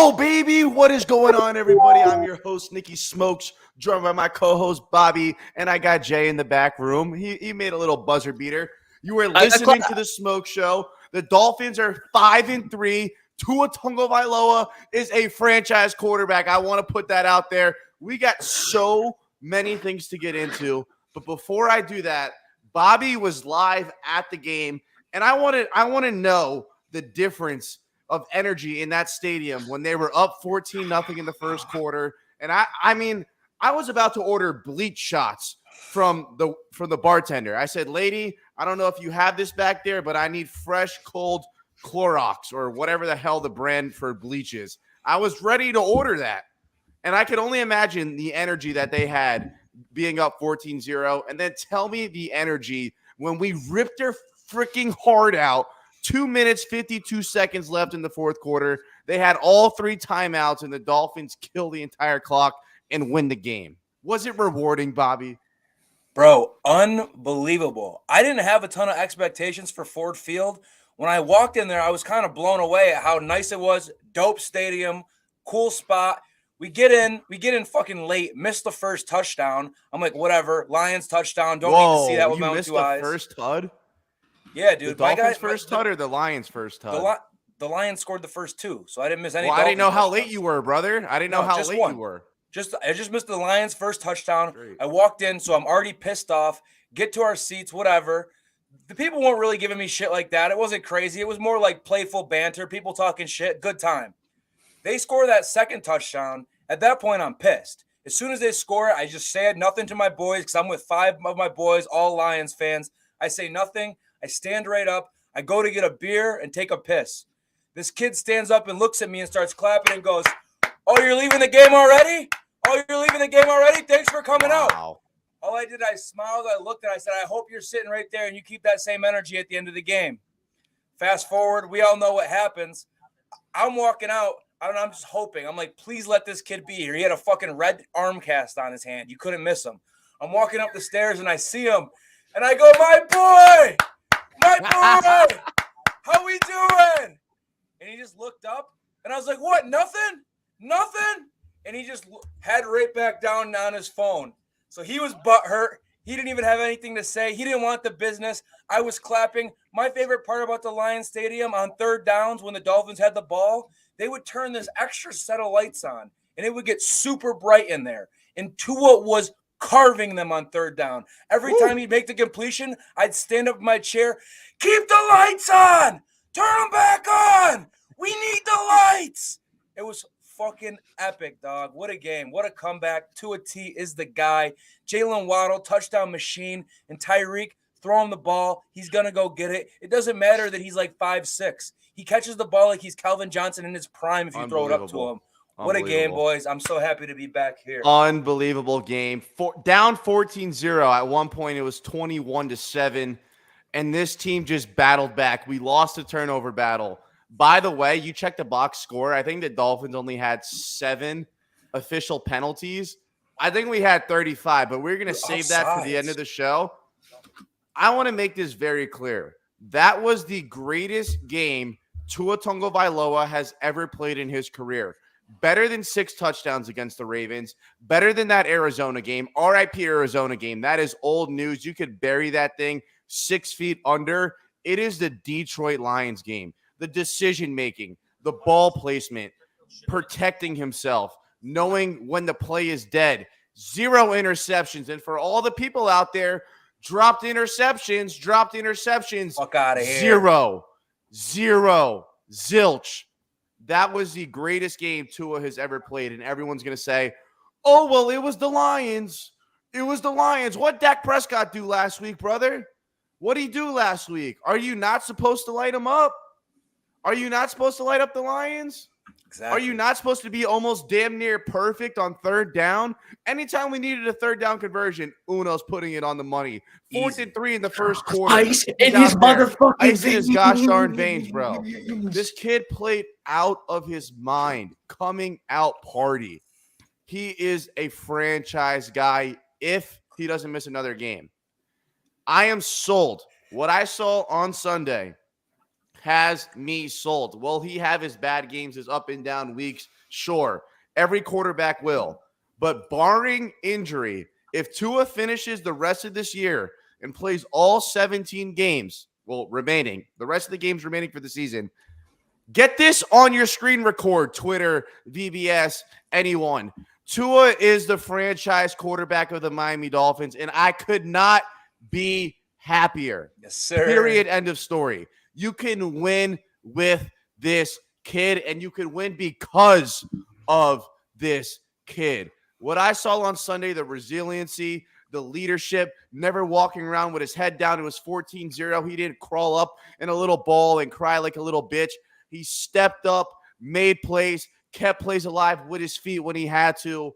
Yo, baby, what is going on, everybody? I'm your host, Nikki Smokes, joined by my co-host, Bobby, and I got Jay in the back room. He made a little buzzer beater. You are listening to the Smoke Show. The Dolphins are 5-3. Tua Tagovailoa is a franchise quarterback. I want to put that out there. We got so many things to get into, but before I do that, Bobby was live at the game, and I want to know the difference of energy in that stadium when they were up 14-0 in the first quarter. And I mean, I was about to order bleach shots from the bartender. I said, lady, I don't know if you have this back there, but I need fresh, cold Clorox or whatever the hell the brand for bleach is. I was ready to order that. And I could only imagine the energy that they had being up 14-0. And then tell me the energy when we ripped their freaking heart out. 2 minutes, 52 seconds left in the fourth quarter. They had all three timeouts, and the Dolphins kill the entire clock and win the game. Was it rewarding, Bobby? Bro, unbelievable. I didn't have a ton of expectations for Ford Field. When I walked in there, I was kind of blown away at how nice it was. Dope stadium, cool spot. We get in fucking late, missed the first touchdown. I'm like, whatever, Lions touchdown. Don't need to see that with my own two eyes. First HUD? Yeah, dude. The Dolphins' first HUD or the Lions' first HUD? The Lions scored the first two, so I didn't miss any. Well, I didn't know how late you were, brother. I didn't know how late you were. I just missed the Lions' first touchdown. Great. I walked in, so I'm already pissed off. Get to our seats, whatever. The people weren't really giving me shit like that. It wasn't crazy. It was more like playful banter, people talking shit, good time. They score that second touchdown. At that point, I'm pissed. As soon as they score, I just said nothing to my boys because I'm with 5 of my boys, all Lions fans. I say nothing. I stand right up. I go to get a beer and take a piss. This kid stands up and looks at me and starts clapping and goes, "Oh, you're leaving the game already? Oh, you're leaving the game already? Thanks for coming out." All I did, I smiled, I looked, and I said, "I hope you're sitting right there and you keep that same energy at the end of the game." Fast forward, we all know what happens. I'm walking out. I'm just hoping. I'm like, please let this kid be here. He had a fucking red arm cast on his hand. You couldn't miss him. I'm walking up the stairs, and I see him, and I go, "My boy! My boy! How we doing?" And he just looked up, and I was like, "What? Nothing? Nothing?" And he just had right back down on his phone. So he was butthurt. He didn't even have anything to say. He didn't want the business. I was clapping. My favorite part about the Lions Stadium on third downs when the Dolphins had the ball, they would turn this extra set of lights on, and it would get super bright in there. And Tua was carving them on third down. Every time he'd make the completion, I'd stand up in my chair. "Keep the lights on! Turn them back on! We need the lights!" It was fucking epic, dog. What a game. What a comeback. Tua T is the guy. Jalen Waddle, touchdown machine. And Tyreek, throw him the ball. He's going to go get it. It doesn't matter that he's like 5'6". He catches the ball like he's Calvin Johnson in his prime if you throw it up to him. What a game, boys. I'm so happy to be back here. Unbelievable game. Down 14-0. At one point, it was 21-7. And this team just battled back. We lost a turnover battle. By the way, you check the box score. I think the Dolphins only had 7 official penalties. I think we had 35, but we're going to save that for the end of the show. I want to make this very clear. That was the greatest game Tua Tagovailoa has ever played in his career. Better than 6 touchdowns against the Ravens. Better than that Arizona game. RIP Arizona game. That is old news. You could bury that thing 6 feet under. It is the Detroit Lions game. The decision-making, the ball placement, protecting himself, knowing when the play is dead. 0 interceptions. And for all the people out there, dropped interceptions. Fuck out of here. 0. Zilch. That was the greatest game Tua has ever played. And everyone's going to say, "Oh, well, it was the Lions. It was the Lions." What Dak Prescott do last week, brother? What did he do last week? Are you not supposed to light him up? Are you not supposed to light up the Lions? Exactly. Are you not supposed to be almost damn near perfect on third down? Anytime we needed a third down conversion, Uno's putting it on the money. 4th and 3 in the first quarter. Ice in his motherfucking Ice in his gosh darn veins, bro. This kid played out of his mind. Coming out party. He is a franchise guy if he doesn't miss another game. I am sold. What I saw on Sunday has me sold. Will he have his bad games, his up and down weeks? Sure, every quarterback will. But barring injury, if Tua finishes the rest of this year and plays all 17 games, the rest of the games remaining for the season, get this on your screen record, Twitter, VBS, anyone. Tua is the franchise quarterback of the Miami Dolphins, and I could not be happier. Yes, sir. Period. End of story. You can win with this kid, and you can win because of this kid. What I saw on Sunday, the resiliency, the leadership, never walking around with his head down. It was 14-0. He didn't crawl up in a little ball and cry like a little bitch. He stepped up, made plays, kept plays alive with his feet when he had to.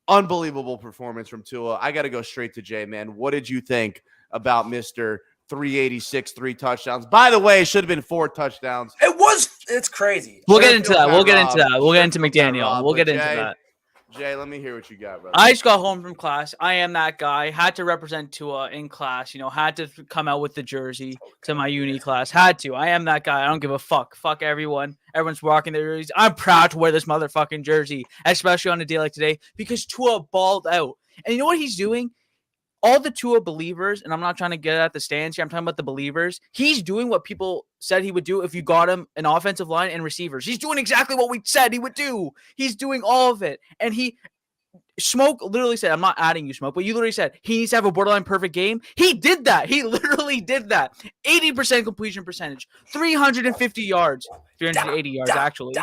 Unbelievable performance from Tua. I got to go straight to Jay, man. What did you think about Mr. 386, 3 touchdowns? By the way, it should have been 4 touchdowns. It's crazy. We'll get into that. We'll get into McDaniel. We'll get into that. Jay, let me hear what you got, brother. I just got home from class. I am that guy. Had to represent Tua in class. Had to come out with the jersey to my uni class. Had to. I am that guy. I don't give a fuck. Fuck everyone. Everyone's rocking their jerseys. I'm proud to wear this motherfucking jersey, especially on a day like today, because Tua balled out. And you know what he's doing? All the Tua believers, and I'm not trying to get at the stands here, I'm talking about the believers. He's doing what people said he would do if you got him an offensive line and receivers. He's doing exactly what we said he would do. He's doing all of it. And Smoke literally said, I'm not adding you, Smoke, but you literally said he needs to have a borderline perfect game. He did that. He literally did that. 80% completion percentage, 350 yards, 380 yards, actually.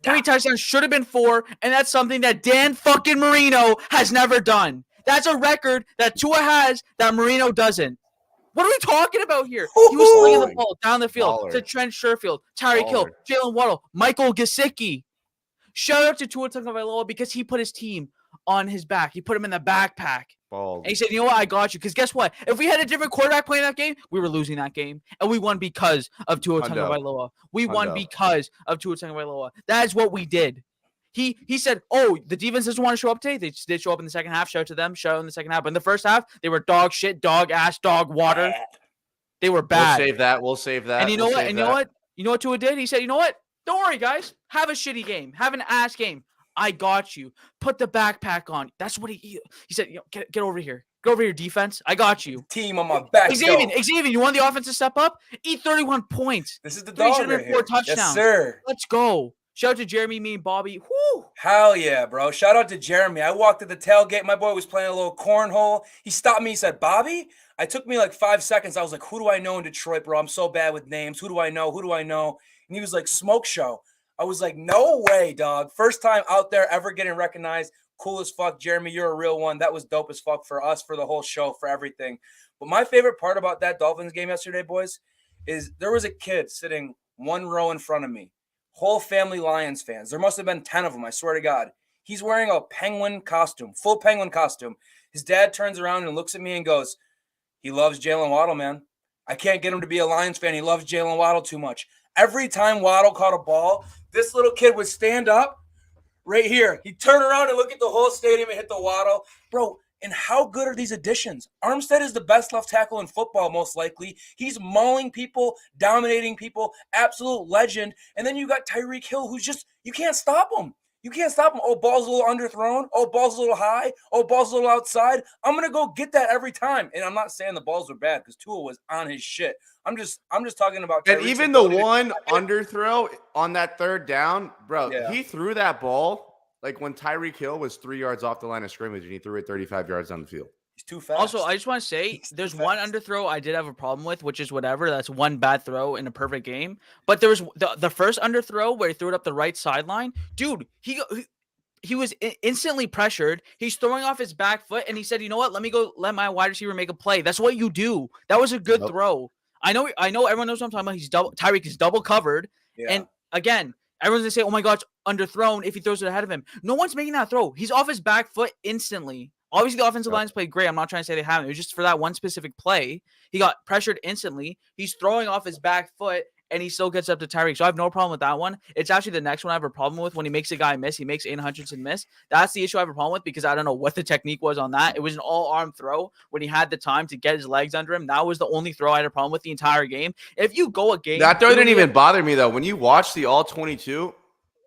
3 touchdowns, should have been 4, and that's something that Dan fucking Marino has never done. That's a record that Tua has that Marino doesn't. What are we talking about here? He was slinging the ball down the field to Trent Sherfield, Tyreek Hill, Jalen Waddle, Michael Gesicki. Shout out to Tua Tagovailoa because he put his team on his back. He put him in the backpack. And he said, you know what? I got you. Because guess what? If we had a different quarterback playing that game, we were losing that game. And we won because of Tua Tagovailoa. We won because of Tua Tagovailoa. That is what we did. He said, oh, the defense doesn't want to show up today. They just did show up in the second half. Shout out to them. Shout out in the second half. But in the first half, they were dog shit, dog ass, dog water. They were bad. We'll save that. And you know what? And you know what? You know what Tua did? He said, you know what? Don't worry, guys. Have a shitty game. Have an ass game. I got you. Put the backpack on. That's what he said. Get over here. Go over here, defense. I got you. Team on my back. Xavier, you want the offense to step up? Eat 31 points. This is the dog right here. 4 touchdowns. Yes, sir. Let's go. Shout out to Jeremy, me, and Bobby. Woo! Hell yeah, bro. Shout out to Jeremy. I walked to the tailgate. My boy was playing a little cornhole. He stopped me. He said, Bobby? It took me like 5 seconds. I was like, who do I know in Detroit, bro? I'm so bad with names. Who do I know? And he was like, Smoke Show. I was like, no way, dog. First time out there ever getting recognized. Cool as fuck. Jeremy, you're a real one. That was dope as fuck for us, for the whole show, for everything. But my favorite part about that Dolphins game yesterday, boys, is there was a kid sitting 1 row in front of me. Whole family Lions fans. There must have been 10 of them, I swear to God. He's wearing a penguin costume, full penguin costume. His dad turns around and looks at me and goes, he loves Jalen Waddle, man. I can't get him to be a Lions fan. He loves Jalen Waddle too much. Every time Waddle caught a ball, this little kid would stand up right here. He'd turn around and look at the whole stadium and hit the Waddle. Bro, and how good are these additions? Armstead is the best left tackle in football, most likely. He's mauling people, dominating people, absolute legend. And then you got Tyreek Hill, who's just, you can't stop him. Oh, ball's a little underthrown. Oh, ball's a little high. Oh, ball's a little outside. I'm going to go get that every time. And I'm not saying the balls were bad because Tua was on his shit. I'm just talking about Tyreek's, and even the one underthrow on that 3rd down, bro, he threw that ball like when Tyreek Hill was 3 yards off the line of scrimmage and he threw it 35 yards down the field. He's too fast. Also, I just want to say there's one underthrow I did have a problem with, which is whatever. That's one bad throw in a perfect game. But there was the first underthrow where he threw it up the right sideline. Dude, he was instantly pressured. He's throwing off his back foot, and he said, you know what? Let me go let my wide receiver make a play. That's what you do. That was a good throw. I know everyone knows what I'm talking about. Tyreek is double covered. Yeah. And again, everyone's going to say, oh my God, it's underthrown if he throws it ahead of him. No one's making that throw. He's off his back foot instantly. Obviously, the offensive line's played great. I'm not trying to say they haven't. It was just for that one specific play. He got pressured instantly. He's throwing off his back foot, and he still gets up to Tyreek. So I have no problem with that one. It's actually the next one I have a problem with when he makes a guy miss. He makes Aiden Hutchinson miss. That's the issue I have a problem with because I don't know what the technique was on that. It was an all-arm throw when he had the time to get his legs under him. That was the only throw I had a problem with the entire game. If you go a game. That throw didn't even bother me, though. When you watch the all-22,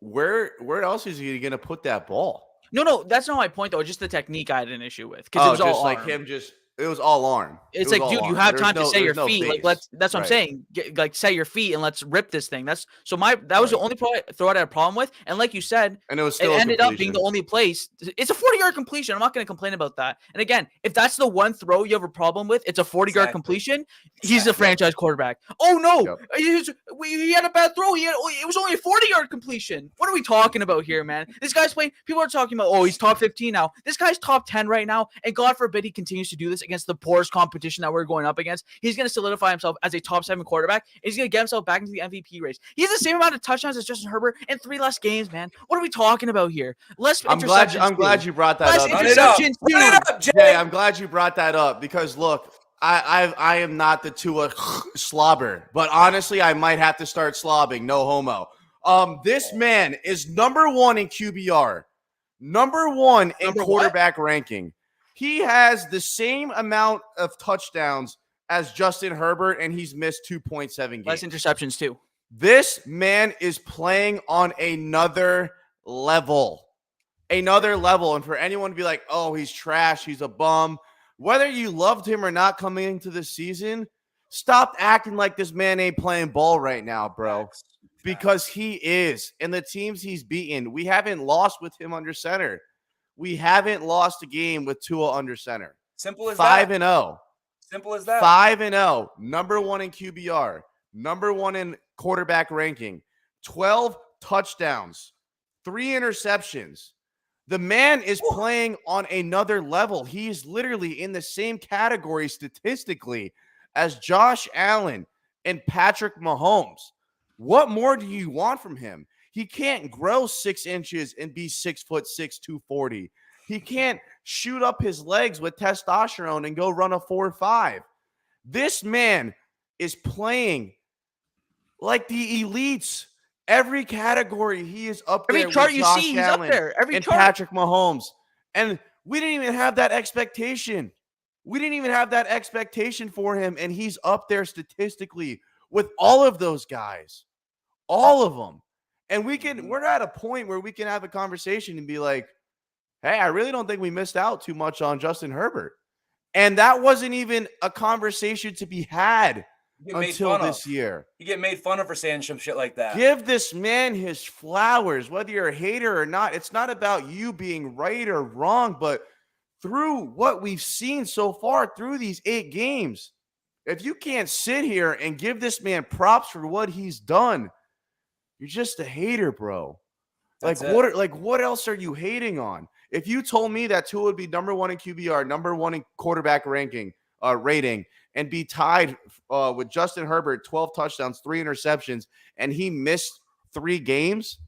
where else is he going to put that ball? No, that's not my point though. It's just the technique I had an issue with because Oh, it was just all like arm. him, it was all arm. It's It was like, all dude, you arm. have There's time to set your no feet. Like, base. that's what I'm Right. saying. Like, set your feet and let's rip this thing. That was the only throw I had a problem with. And like you said, And it was still ended up being the only place. It's a 40-yard completion. I'm not going to complain about that. And again, if that's the one throw you have a problem with, it's a 40-yard completion. He's a franchise quarterback. Oh no, he had a bad throw. It was only a 40-yard completion. What are we talking about here, man? This guy's playing. People are talking about, oh, he's top 15 now. This guy's top 10 right now. And God forbid he continues to do this against the poorest competition that we're going up against. He's going to solidify himself as a top 7 quarterback. And he's going to get himself back into the MVP race. He has the same amount of touchdowns as Justin Herbert in 3 less games, man. What are we talking about here? I'm glad you brought that up. Jay, I'm glad you brought that up because look, I am not the Tua slobber, but honestly, I might have to start slobbing. No homo. This man is number 1 in QBR, number 1 in quarterback ranking. He has the same amount of touchdowns as Justin Herbert, and he's missed 2.7 games. Less interceptions, too. This man is playing on another level. Another level. And for anyone to be like, oh, he's trash, he's a bum, whether you loved him or not coming into the season, stop acting like this man ain't playing ball right now, bro. Because he is. And the teams he's beaten, we haven't lost with him under center. We haven't lost a game with Tua under center. Simple as 5-0. Simple as that. 5-0. Number 1 in QBR. Number 1 in quarterback ranking. 12 touchdowns. 3 interceptions. The man is playing on another level. He is literally in the same category statistically as Josh Allen and Patrick Mahomes. What more do you want from him? He can't grow 6 inches and be 6'6", 240. He can't shoot up his legs with testosterone and go run a 4.5. This man is playing like the elites. Every category he is up there. Every chart with you Josh see, he's Allen up there. Every and chart. Patrick Mahomes. And we didn't even have that expectation. We didn't even have that expectation for him, and he's up there statistically with all of those guys. All of them. And we're at a point where we can have a conversation and be like, hey, I really don't think we missed out too much on Justin Herbert. And that wasn't even a conversation to be had until this year. You get made fun of for saying some shit like that. Give this man his flowers, whether you're a hater or not. It's not about you being right or wrong, but through what we've seen so far through these 8 games, if you can't sit here and give this man props for what he's done, you're just a hater, bro. What else are you hating on? If you told me that Tua would be number 1 in QBR, number 1 in quarterback rating, and be tied with Justin Herbert, 12 touchdowns, 3 interceptions, and he missed 3 games,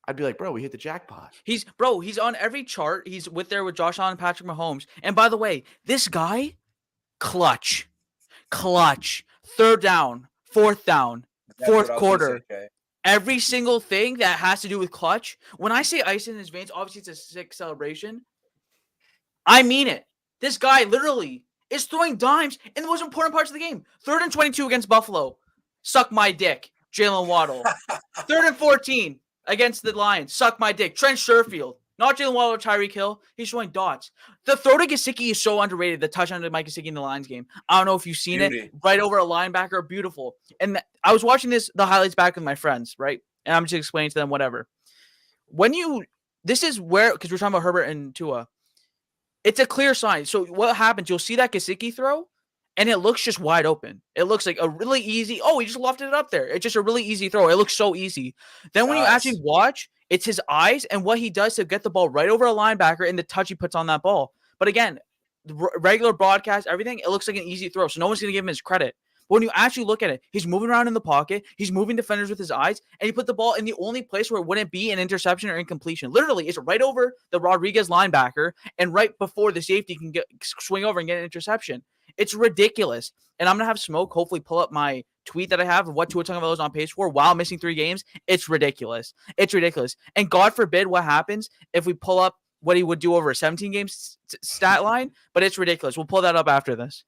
I'd be like, bro, we hit the jackpot. He's on every chart. He's there with Josh Allen and Patrick Mahomes. And by the way, this guy, clutch, 3rd down, 4th down, 4th quarter. Every single thing that has to do with clutch. When I say ice in his veins, obviously it's a sick celebration. I mean it. This guy literally is throwing dimes in the most important parts of the game. 3rd and 22 against Buffalo. Suck my dick. Jalen Waddle. 3rd and 14 against the Lions. Suck my dick. Trent Sherfield. Not Jalen Waddle or Tyreek Hill. He's showing dots. The throw to Gesicki is so underrated. The touchdown to Mike Gesicki in the Lions game. I don't know if you've seen it. Right over a linebacker. Beautiful. And I was watching the highlights back with my friends, right? And I'm just explaining to them whatever. This is where, because we're talking about Herbert and Tua. It's a clear sign. So what happens? You'll see that Gesicki throw, and it looks just wide open. It looks like a really easy, he just lofted it up there. It's just a really easy throw. It looks so easy. Then when you actually watch, it's his eyes and what he does to get the ball right over a linebacker and the touch he puts on that ball. But again, the regular broadcast, everything, it looks like an easy throw. So no one's going to give him his credit. But when you actually look at it, he's moving around in the pocket. He's moving defenders with his eyes. And he put the ball in the only place where it wouldn't be an interception or incompletion. Literally, it's right over the Rodriguez linebacker and right before the safety can swing over and get an interception. It's ridiculous. And I'm going to have Smoke hopefully pull up my tweet that I have of what Tua Tagovailoa is on pace for while missing 3 games. It's ridiculous. It's ridiculous. And God forbid what happens if we pull up what he would do over a 17-game stat line, but it's ridiculous. We'll pull that up after this.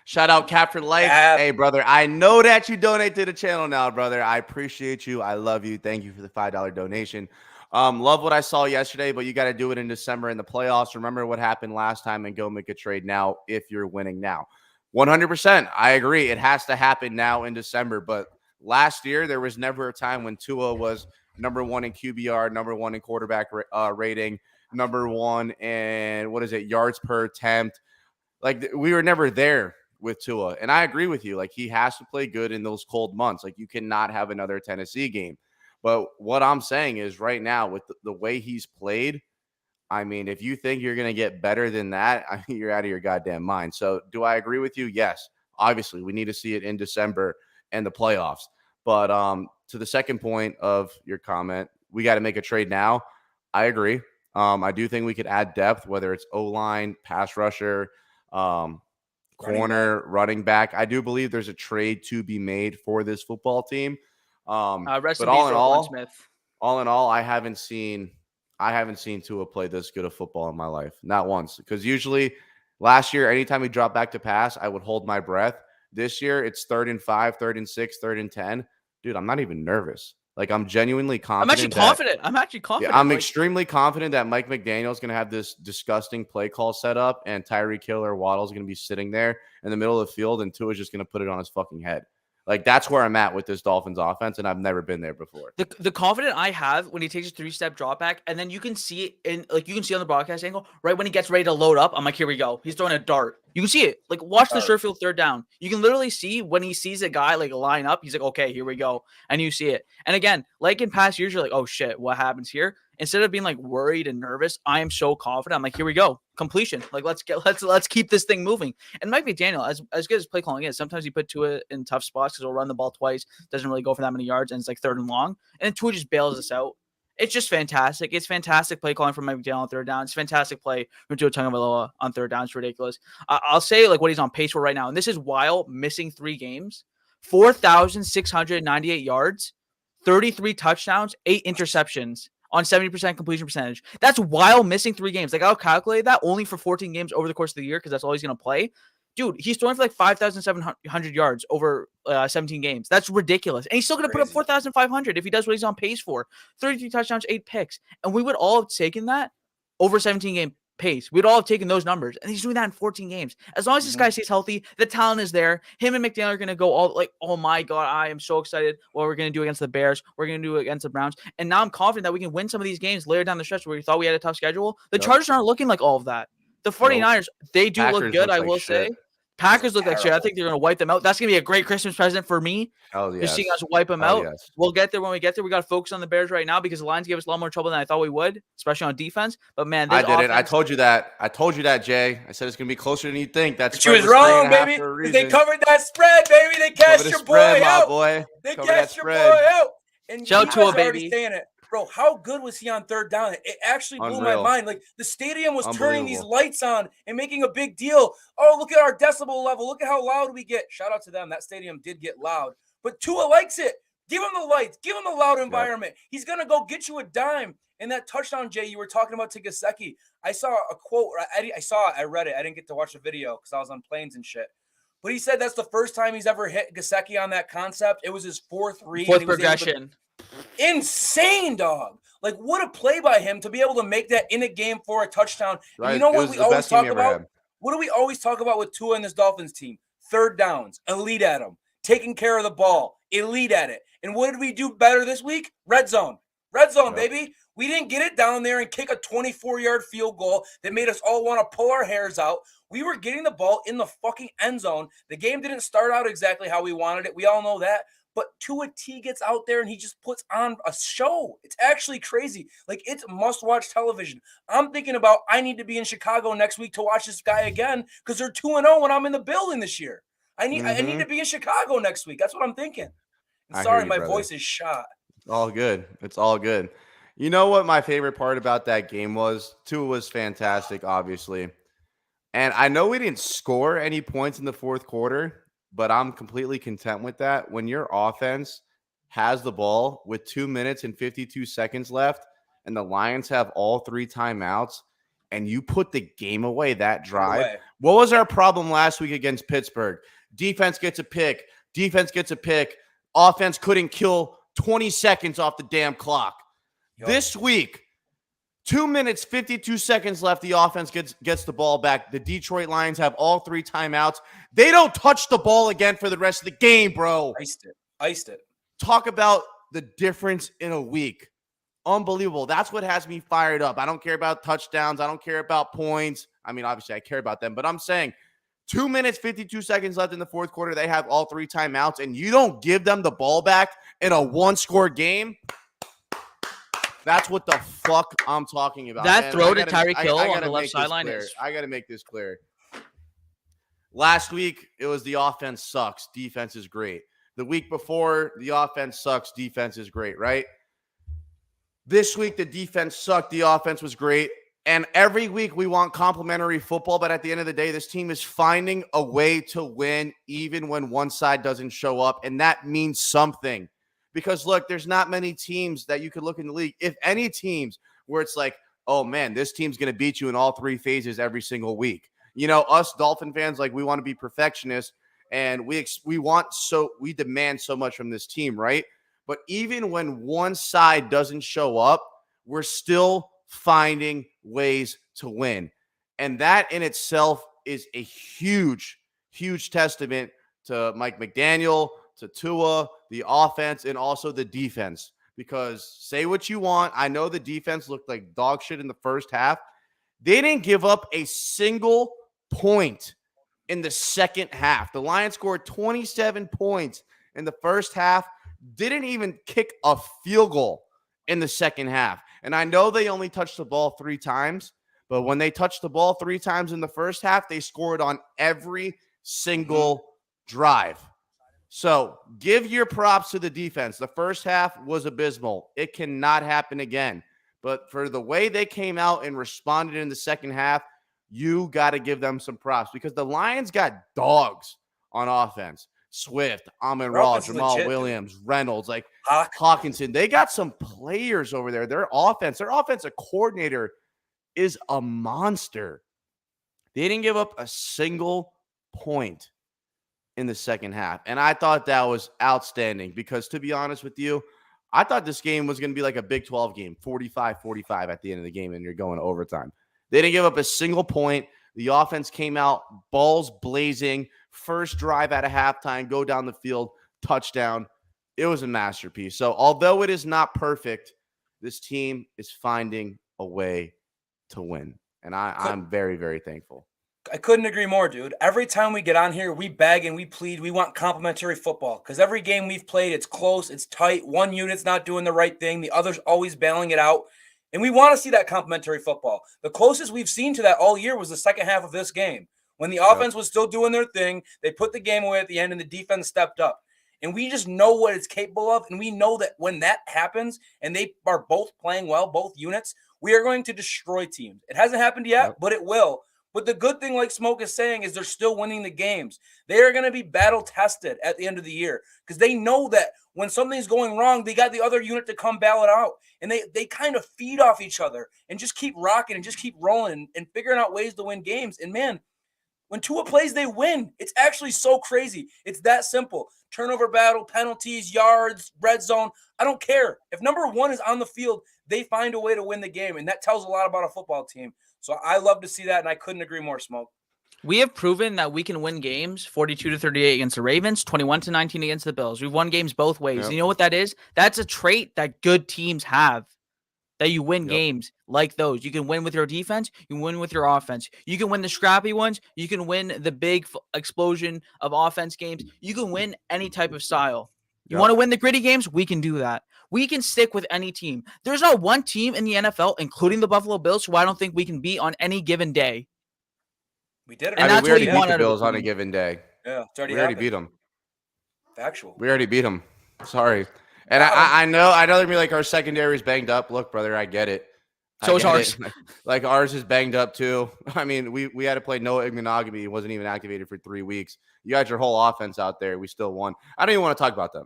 Shout out Cap for Life. Hey, brother, I know that you donate to the channel now, brother. I appreciate you. I love you. Thank you for the $5 donation. Love what I saw yesterday, but you got to do it in December in the playoffs. Remember what happened last time and go make a trade now if you're winning now. 100%. I agree. It has to happen now in December. But last year, there was never a time when Tua was number 1 in QBR, number 1 in quarterback rating, number 1 in, yards per attempt. Like, we were never there with Tua. And I agree with you. Like, he has to play good in those cold months. Like, you cannot have another Tennessee game. But what I'm saying is right now with the way he's played, I mean, if you think you're going to get better than that, I mean, you're out of your goddamn mind. So do I agree with you? Yes. Obviously, we need to see it in December and the playoffs. But to the second point of your comment, we got to make a trade now. I agree. I do think we could add depth, whether it's O-line, pass rusher, corner, running back. I do believe there's a trade to be made for this football team. But all in all, I haven't seen Tua play this good of football in my life. Not once. Because usually last year, anytime we dropped back to pass, I would hold my breath. This year, it's 3rd and 5, 3rd and 6, 3rd and 10. Dude, I'm not even nervous. Like, I'm genuinely confident. I'm actually confident. I'm extremely confident that Mike McDaniel is going to have this disgusting play call set up, and Tyreek Hill or Waddle is going to be sitting there in the middle of the field, and Tua is just going to put it on his fucking head. Like, that's where I'm at with this Dolphins offense, and I've never been there before. The confidence I have when he takes a 3-step drop back, and then you can see it you can see on the broadcast angle, right when he gets ready to load up, I'm like, here we go. He's throwing a dart. You can see it. Like, watch the Sherfield 3rd down. You can literally see when he sees a guy, like, line up, he's like, okay, here we go. And you see it. And again, like in past years, you're like, oh, shit, what happens here? Instead of being, like, worried and nervous, I am so confident. I'm like, here we go. Completion. Like, let's keep this thing moving. And Mike McDaniel, as good as play calling is, sometimes he put Tua in tough spots because he'll run the ball twice, doesn't really go for that many yards, and it's like 3rd and long. And then Tua just bails us out. It's just fantastic. It's fantastic play calling from Mike McDaniel on 3rd down. It's fantastic play from Tua Tagovailoa on 3rd down. It's ridiculous. I'll say, like, what he's on pace for right now. And this is while missing 3 games. 4,698 yards, 33 touchdowns, 8 interceptions on 70% completion percentage. That's while missing 3 games. Like, I'll calculate that only for 14 games over the course of the year because that's all he's going to play. Dude, he's throwing for like 5,700 yards over 17 games. That's ridiculous. And he's still going to put up 4,500 if he does what he's on pace for. 33 touchdowns, 8 picks. And we would all have taken that over 17-game pace. We'd all have taken those numbers. And he's doing that in 14 games. As long as this guy stays healthy, the talent is there. Him and McDaniel are going to go all like, oh my God, I am so excited what we're going to do against the Bears. We're going to do against the Browns. And now I'm confident that we can win some of these games later down the stretch where we thought we had a tough schedule. The Chargers aren't looking like all of that. The 49ers, they do look good, I will say. Packers look like shit. I think they're going to wipe them out. That's going to be a great Christmas present for me. Just seeing us wipe them out. Yes. We'll get there when we get there. We got to focus on the Bears right now because the Lions gave us a lot more trouble than I thought we would, especially on defense. But, man, I did it. I told you that. Jay. I said it's going to be closer than you think. That's she was wrong, baby. They covered that spread, baby. They cashed your boy out. They cashed your boy out. And shout Tua, baby. Saying it. Bro, how good was he on 3rd down? It actually blew my mind. Like, the stadium was turning these lights on and making a big deal. Oh, look at our decibel level. Look at how loud we get. Shout out to them. That stadium did get loud. But Tua likes it. Give him the lights. Give him the loud environment. Yep. He's going to go get you a dime. And that touchdown, Jay, you were talking about to Gesicki. I saw a quote. I saw it. I read it. I didn't get to watch the video because I was on planes and shit. But he said that's the first time he's ever hit Gesicki on that concept. It was his 4th read. 4th progression. Insane, dog. Like, what a play by him to be able to make that in a game for a touchdown. Right. You know what we always talk about? What do we always talk about with Tua and this Dolphins team? 3rd downs, elite at them. Taking care of the ball, elite at it. And what did we do better this week? Red zone. Red zone, baby. We didn't get it down there and kick a 24-yard field goal that made us all want to pull our hairs out. We were getting the ball in the fucking end zone. The game didn't start out exactly how we wanted it. We all know that. But Tua T gets out there and he just puts on a show. It's actually crazy. Like, it's must-watch television. I'm thinking about I need to be in Chicago next week to watch this guy again because they're 2-0 when I'm in the building this year. I need to be in Chicago next week. That's what I'm thinking. Sorry, my voice is shot. All good. It's all good. You know what my favorite part about that game was? Tua was fantastic, obviously. And I know we didn't score any points in the 4th quarter, but I'm completely content with that. When your offense has the ball with 2 minutes and 52 seconds left and the Lions have all 3 timeouts, and you put the game away that drive. Away. What was our problem last week against Pittsburgh? Defense gets a pick. Offense couldn't kill 20 seconds off the damn clock. Yep. This week, 2 minutes, 52 seconds left. The offense gets the ball back. The Detroit Lions have all 3 timeouts. They don't touch the ball again for the rest of the game, bro. Iced it. Talk about the difference in a week. Unbelievable. That's what has me fired up. I don't care about touchdowns. I don't care about points. I mean, obviously, I care about them. But I'm saying 2 minutes, 52 seconds left in the fourth quarter. They have all 3 timeouts, and you don't give them the ball back in a one-score game. That's what the fuck I'm talking about. That throw to Tyreek Hill on the left sideline is... I got to make this clear. Last week, it was the offense sucks. Defense is great. The week before, the offense sucks. Defense is great, right? This week, the defense sucked. The offense was great. And every week, we want complimentary football. But at the end of the day, this team is finding a way to win even when one side doesn't show up. And that means something. Because, look, there's not many teams that you could look in the league, if any teams, where it's like, oh, man, this team's going to beat you in all 3 phases every single week. You know, us Dolphin fans, like, we want to be perfectionists, and we demand so much from this team, right? But even when one side doesn't show up, we're still finding ways to win. And that in itself is a huge, huge testament to Mike McDaniel, to Tua, the offense, and also the defense. Because say what you want, I know the defense looked like dog shit in the first half. They didn't give up a single point in the second half. The Lions scored 27 points in the first half, didn't even kick a field goal in the second half. And I know they only touched the ball 3 times, but when they touched the ball 3 times in the first half, they scored on every single drive. So give your props to the defense. The first half was abysmal. It cannot happen again. But for the way they came out and responded in the second half, you got to give them some props because the Lions got dogs on offense. Swift, Amon-Ra, Jamal Williams, Reynolds, like Hawkinson. They got some players over there. Their offensive coordinator is a monster. They didn't give up a single point in the second half. And I thought that was outstanding because, to be honest with you, I thought this game was going to be like a Big 12 game, 45-45 at the end of the game, and you're going to overtime. They didn't give up a single point. The offense came out, balls blazing, first drive at a halftime, go down the field, touchdown. It was a masterpiece. So although it is not perfect, this team is finding a way to win. And I'm very, very thankful. I couldn't agree more, dude. Every time we get on here, we beg and we plead. We want complimentary football because every game we've played, it's close, it's tight. One unit's not doing the right thing. The other's always bailing it out. And we want to see that complimentary football. The closest we've seen to that all year was the second half of this game. When the offense was still doing their thing, they put the game away at the end and the defense stepped up. And we just know what it's capable of. And we know that when that happens and they are both playing well, both units, we are going to destroy teams. It hasn't happened yet, but it will. But the good thing, like Smoke is saying, is they're still winning the games. They are going to be battle tested at the end of the year because they know that when something's going wrong, they got the other unit to come bail it out. And they kind of feed off each other and just keep rocking and just keep rolling and figuring out ways to win games. And, man, when Tua plays, they win. It's actually so crazy. It's that simple. Turnover battle, penalties, yards, red zone. I don't care. If number 1 is on the field, they find a way to win the game. And that tells a lot about a football team. So I love to see that, and I couldn't agree more, Smoke. We have proven that we can win games 42-38 against the Ravens, 21-19 against the Bills. We've won games both ways. And you know what that is? That's a trait that good teams have, that you win games like those. You can win with your defense. You can win with your offense. You can win the scrappy ones. You can win the big explosion of offense games. You can win any type of style. You want to win the gritty games? We can do that. We can stick with any team. There's not one team in the NFL, including the Buffalo Bills, who I don't think we can beat on any given day. We did it. And that's we already beat the Bills on a given day. Yeah, we already beat them. Factual. We already beat them. Sorry. And I know they're going to be like, our secondary is banged up. Look, brother, I get it. So is ours. Like ours is banged up too. I mean, we had to play Noah Igbenogany. He wasn't even activated for 3 weeks. You got your whole offense out there. We still won. I don't even want to talk about them.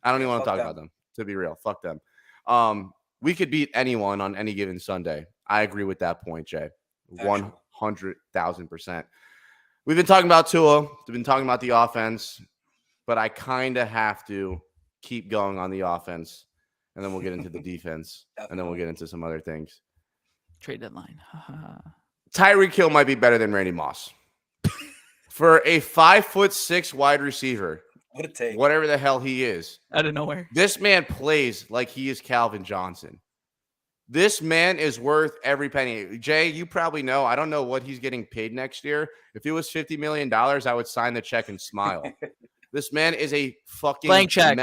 About them, to be real. Fuck them. We could beat anyone on any given Sunday. I agree with that point, Jay. Factual. 100,000%. We've been talking about Tua. We've been talking about the offense, but I kind of have to keep going on the offense, and then we'll get into the defense, and then we'll get into some other things. Trade deadline. Tyreek Hill might be better than Randy Moss. For a 5'6" wide receiver, What a take. whatever the hell he is, Out of nowhere. this man plays like he is Calvin Johnson. This man is worth every penny. Jay, you probably know. I don't know what he's getting paid next year. If it was $50 million, I would sign the check and smile. This man is a fucking Blank check.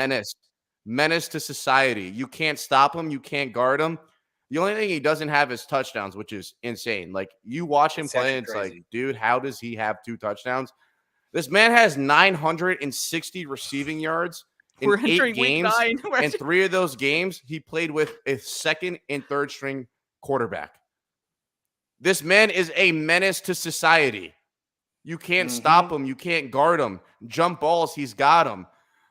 menace to society. You can't stop him. You can't guard him. The only thing he doesn't have is touchdowns, which is insane. Like, you watch him play, it's crazy. like, dude, how does he have 2 touchdowns? This man has 960 receiving yards in We're 8 entering games, week 9. and 3 of those games, he played with a second and third string quarterback. This man is a menace to society. You can't stop him. You can't guard him. Jump balls, he's got them.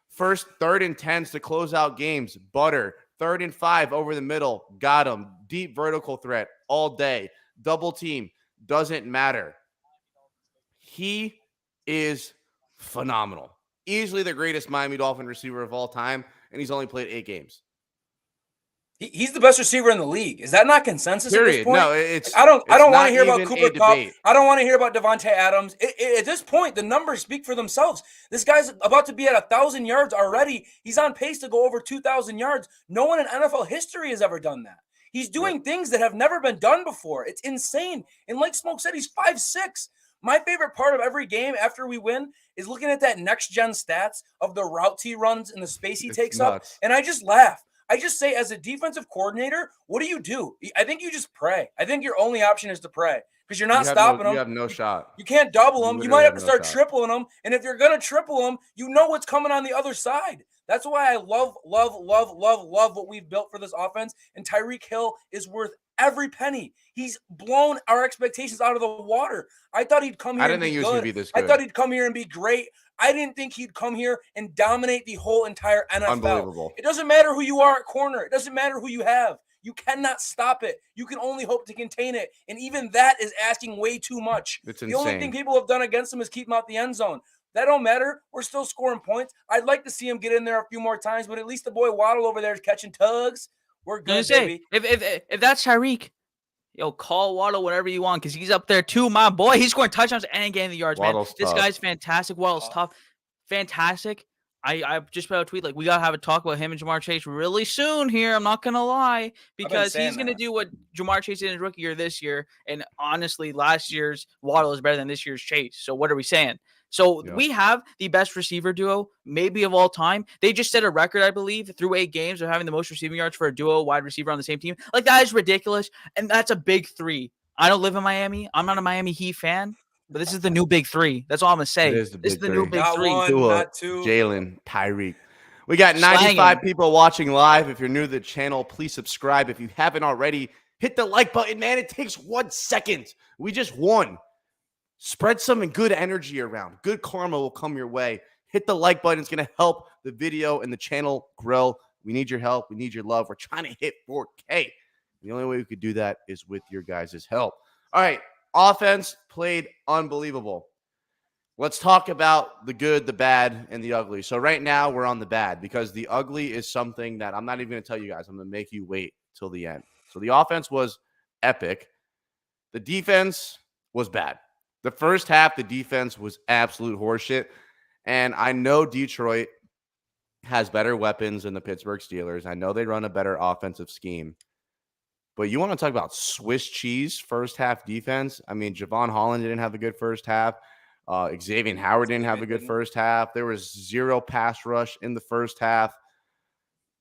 First, 3rd and 10s to close out games. Butter. 3rd and 5 over the middle. Got him. Deep vertical threat all day. Double team. Doesn't matter. He is phenomenal. Easily the greatest Miami Dolphin receiver of all time, and he's only played 8 games. He's the best receiver in the league. Is that not consensus at this Period. point? No, it's I don't want to hear about even Cooper a debate. Kupp. I don't want to hear about Devontae Adams. At this point, the numbers speak for themselves. This guy's about to be at 1,000 yards already. He's on pace to go over 2,000 yards. No one in NFL history has ever done that. He's doing things that have never been done before. It's insane. And like Smoke said, he's 5'6". My favorite part of every game after we win is looking at that next-gen stats of the routes he runs and the space he takes up, and I just laugh. I just say, as a defensive coordinator, what do? I think you just pray. I think your only option is to pray because you're not stopping them. You have no shot. You can't double them. You might have to start tripling them, and if you're going to triple them, you know what's coming on the other side. That's why I love what we've built for this offense, and Tyreek Hill is worth every penny. He's blown our expectations out of the water. I thought he'd come here. I didn't think he was going to be this good. I thought he'd come here and be great. I didn't think he'd come here and dominate the whole entire NFL. Unbelievable. It doesn't matter who you are at corner. It doesn't matter who you have. You cannot stop it. You can only hope to contain it. And even that is asking way too much. It's insane. The only thing people have done against him is keep him out the end zone. That don't matter. We're still scoring points. I'd like to see him get in there a few more times, but at least the boy Waddle over there is catching tugs. We're good, baby. If that's Tyreek, yo, call Waddle whatever you want because he's up there too, my boy. He's scoring touchdowns and getting the yards, Waddle's man. This tough. guy's fantastic. Waddle's tough. Fantastic. I just put out a tweet like we gotta have a talk about him and Jamar Chase really soon here. I'm not gonna lie because he's gonna do what Jamar Chase did in his rookie year this year, and honestly, last year's Waddle is better than this year's Chase. So what are we saying? So we have the best receiver duo maybe of all time. They just set a record, I believe, through 8 games of having the most receiving yards for a duo wide receiver on the same team. Like that is ridiculous, and that's a big 3. I don't live in Miami. I'm not a Miami Heat fan. But this is the new big 3. That's all I'm going to say. This is the new big not 3. One, Tua, not 2. Jalen, Tyreek. We got 95 people watching live. If you're new to the channel, please subscribe. If you haven't already, hit the like button, man. It takes 1 second. We just won. Spread some good energy around. Good karma will come your way. Hit the like button. It's going to help the video and the channel grow. We need your help. We need your love. We're trying to hit 4K. The only way we could do that is with your guys' help. All right. Offense played unbelievable. Let's talk about the good, the bad, and the ugly. So right now we're on the bad because the ugly is something that I'm not even going to tell you guys. I'm going to make you wait till the end. So the offense was epic. The defense was bad. The first half, the defense was absolute horseshit. And I know Detroit has better weapons than the Pittsburgh Steelers. I know they run a better offensive scheme. But you want to talk about Swiss cheese first half defense? I mean, Javon Holland didn't have a good first half. Xavier Howard didn't have a good first half. There was 0 pass rush in the first half.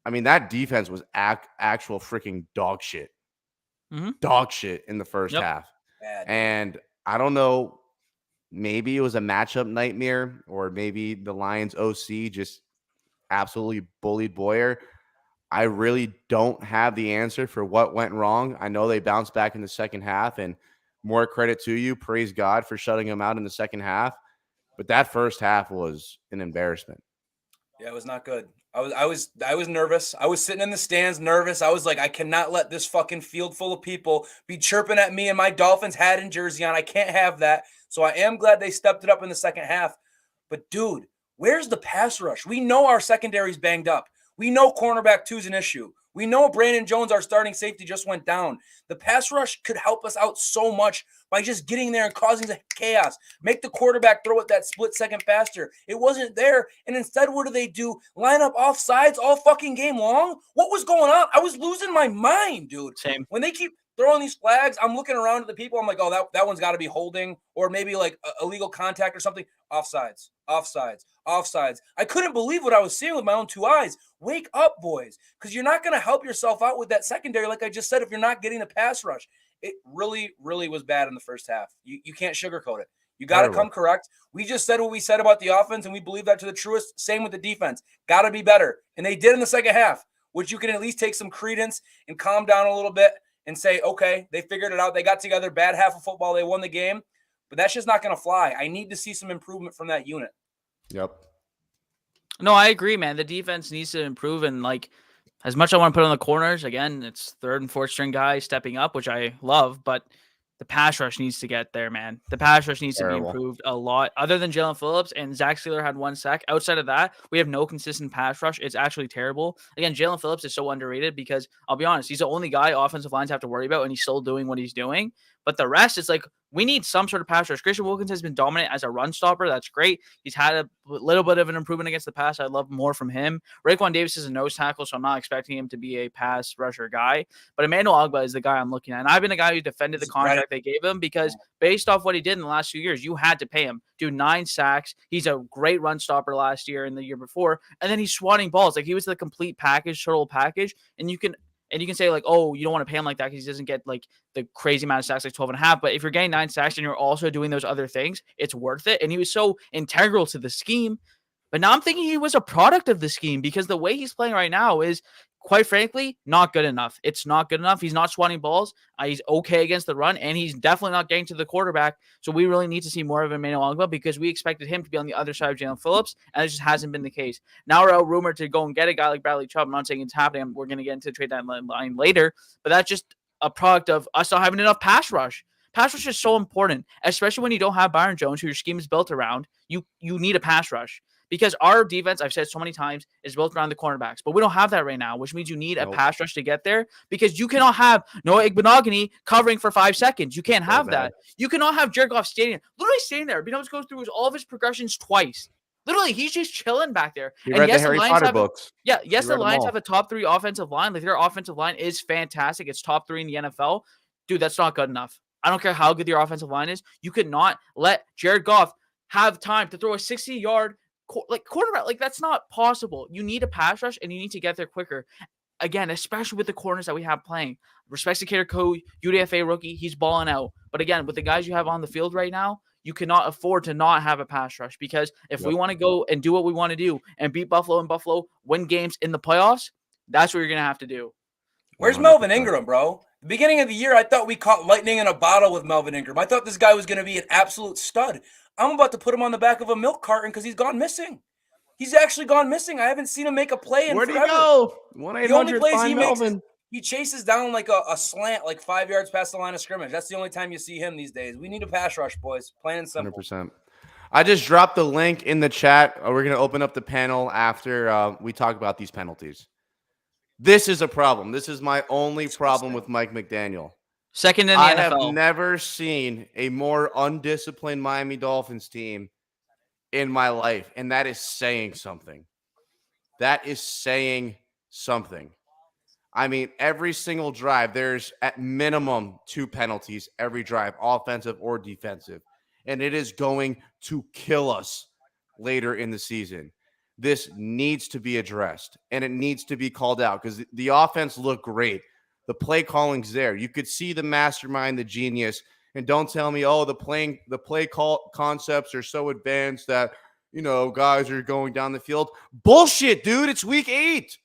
I mean, that defense was actual freaking dog shit. Dog shit in the first half. Bad. And I don't know, maybe it was a matchup nightmare or maybe the Lions OC just absolutely bullied Boyer. I really don't have the answer for what went wrong. I know they bounced back in the second half, and more credit to you. Praise God for shutting them out in the second half. But that first half was an embarrassment. Yeah, it was not good. I was nervous. I was sitting in the stands nervous. I was like, I cannot let this fucking field full of people be chirping at me and my Dolphins hat and jersey on. I can't have that. So I am glad they stepped it up in the second half. But dude, where's the pass rush? We know our secondary's banged up. We know cornerback 2's an issue. We know Brandon Jones, our starting safety, just went down. The pass rush could help us out so much by just getting there and causing the chaos. Make the quarterback throw it that split second faster. It wasn't there. And instead, what do? Line up off sides all fucking game long? What was going on? I was losing my mind, dude. Same. When they keep throwing these flags, I'm looking around at the people. I'm like, oh, that one's got to be holding or maybe like illegal contact or something. Offsides. I couldn't believe what I was seeing with my own 2 eyes. Wake up, boys, because you're not going to help yourself out with that secondary, like I just said, if you're not getting the pass rush. It really, really was bad in the first half. You can't sugarcoat it. You got to come correct. We just said what we said about the offense, and we believe that to the truest. Same with the defense. Got to be better. And they did in the second half, which you can at least take some credence and calm down a little bit and say, okay, they figured it out. They got together, bad half of football. They won the game. But that's just not going to fly. I need to see some improvement from that unit. Yep. No, I agree, man. The defense needs to improve, and like as much as I want to put on the corners, again, it's third and fourth string guys stepping up, which I love, but the pass rush needs to get there, man. The pass rush needs to be improved a lot. Other than Jalen Phillips and Zach Sealer had 1 sack. Outside of that, we have no consistent pass rush. It's actually terrible. Again, Jalen Phillips is so underrated because I'll be honest, he's the only guy offensive lines have to worry about, and he's still doing what he's doing. But the rest, it's like we need some sort of pass rush. Christian Wilkins has been dominant as a run stopper. That's great. He's had a little bit of an improvement against the pass. I'd love more from him. Raekwon Davis is a nose tackle, so I'm not expecting him to be a pass rusher guy. But Emmanuel Ogbah is the guy I'm looking at. And I've been a guy who defended the contract they gave him because based off what he did in the last few years, you had to pay him. Dude, 9 sacks. He's a great run stopper last year and the year before. And then he's swatting balls. Like he was the complete package, total package. And you can say like, oh, you don't want to pay him like that because he doesn't get like the crazy amount of sacks, like 12 and a half. But if you're getting 9 sacks and you're also doing those other things, it's worth it. And he was so integral to the scheme. But now I'm thinking he was a product of the scheme because the way he's playing right now is, quite frankly, not good enough. It's not good enough. He's not swatting balls. He's okay against the run, and he's definitely not getting to the quarterback. So we really need to see more of Emmanuel Ogbah because we expected him to be on the other side of Jalen Phillips, and it just hasn't been the case. Now we're out rumored to go and get a guy like Bradley Chubb. I'm not saying it's happening. We're going to get into the trade deadline later, but that's just a product of us not having enough pass rush. Pass rush is so important, especially when you don't have Byron Jones, who your scheme is built around. You need a pass rush. Because our defense, I've said so many times, is built around the cornerbacks. But we don't have that right now, which means you need a pass rush to get there because you cannot have Noah Igbenogany covering for 5 seconds. You can't have that. You cannot have Jared Goff literally standing there. Being able to go through all of his progressions twice. Literally, he's just chilling back there. He read the Harry Potter books. Yeah, yes, the Lions have a top 3 offensive line. Like their offensive line is fantastic. It's top 3 in the NFL. Dude, that's not good enough. I don't care how good your offensive line is. You could not let Jared Goff have time to throw a 60-yard quarterback. Like that's not possible. You need a pass rush and you need to get there quicker. Again, especially with the corners that we have playing. Respects to Kader Cole, UDFA rookie, he's balling out. But again, with the guys you have on the field right now, you cannot afford to not have a pass rush because if we want to go and do what we want to do and beat Buffalo and Buffalo win games in the playoffs, that's what you're gonna have to do. Where's 100%. Melvin Ingram, bro? The beginning of the year, I thought we caught lightning in a bottle with Melvin Ingram. I thought this guy was going to be an absolute stud. I'm about to put him on the back of a milk carton because he's gone missing. He's actually gone missing. I haven't seen him make a play in forever. Where'd he go? The only plays he makes is he chases down like a slant like 5 yards past the line of scrimmage. That's the only time you see him these days. We need a pass rush, boys. Plain and simple. 100%. I just dropped the link in the chat. We're going to open up the panel after we talk about these penalties. This is a problem. This is my only problem with Mike McDaniel. Second in the NFL. I have never seen a more undisciplined Miami Dolphins team in my life, and that is saying something. That is saying something. I mean, every single drive, there's at minimum 2 penalties every drive, offensive or defensive, and it is going to kill us later in the season. This needs to be addressed, and it needs to be called out because the offense looked great. The play calling's there. You could see the mastermind, the genius, and don't tell me, oh, the play call concepts are so advanced that, guys are going down the field. Bullshit, dude. It's week 8.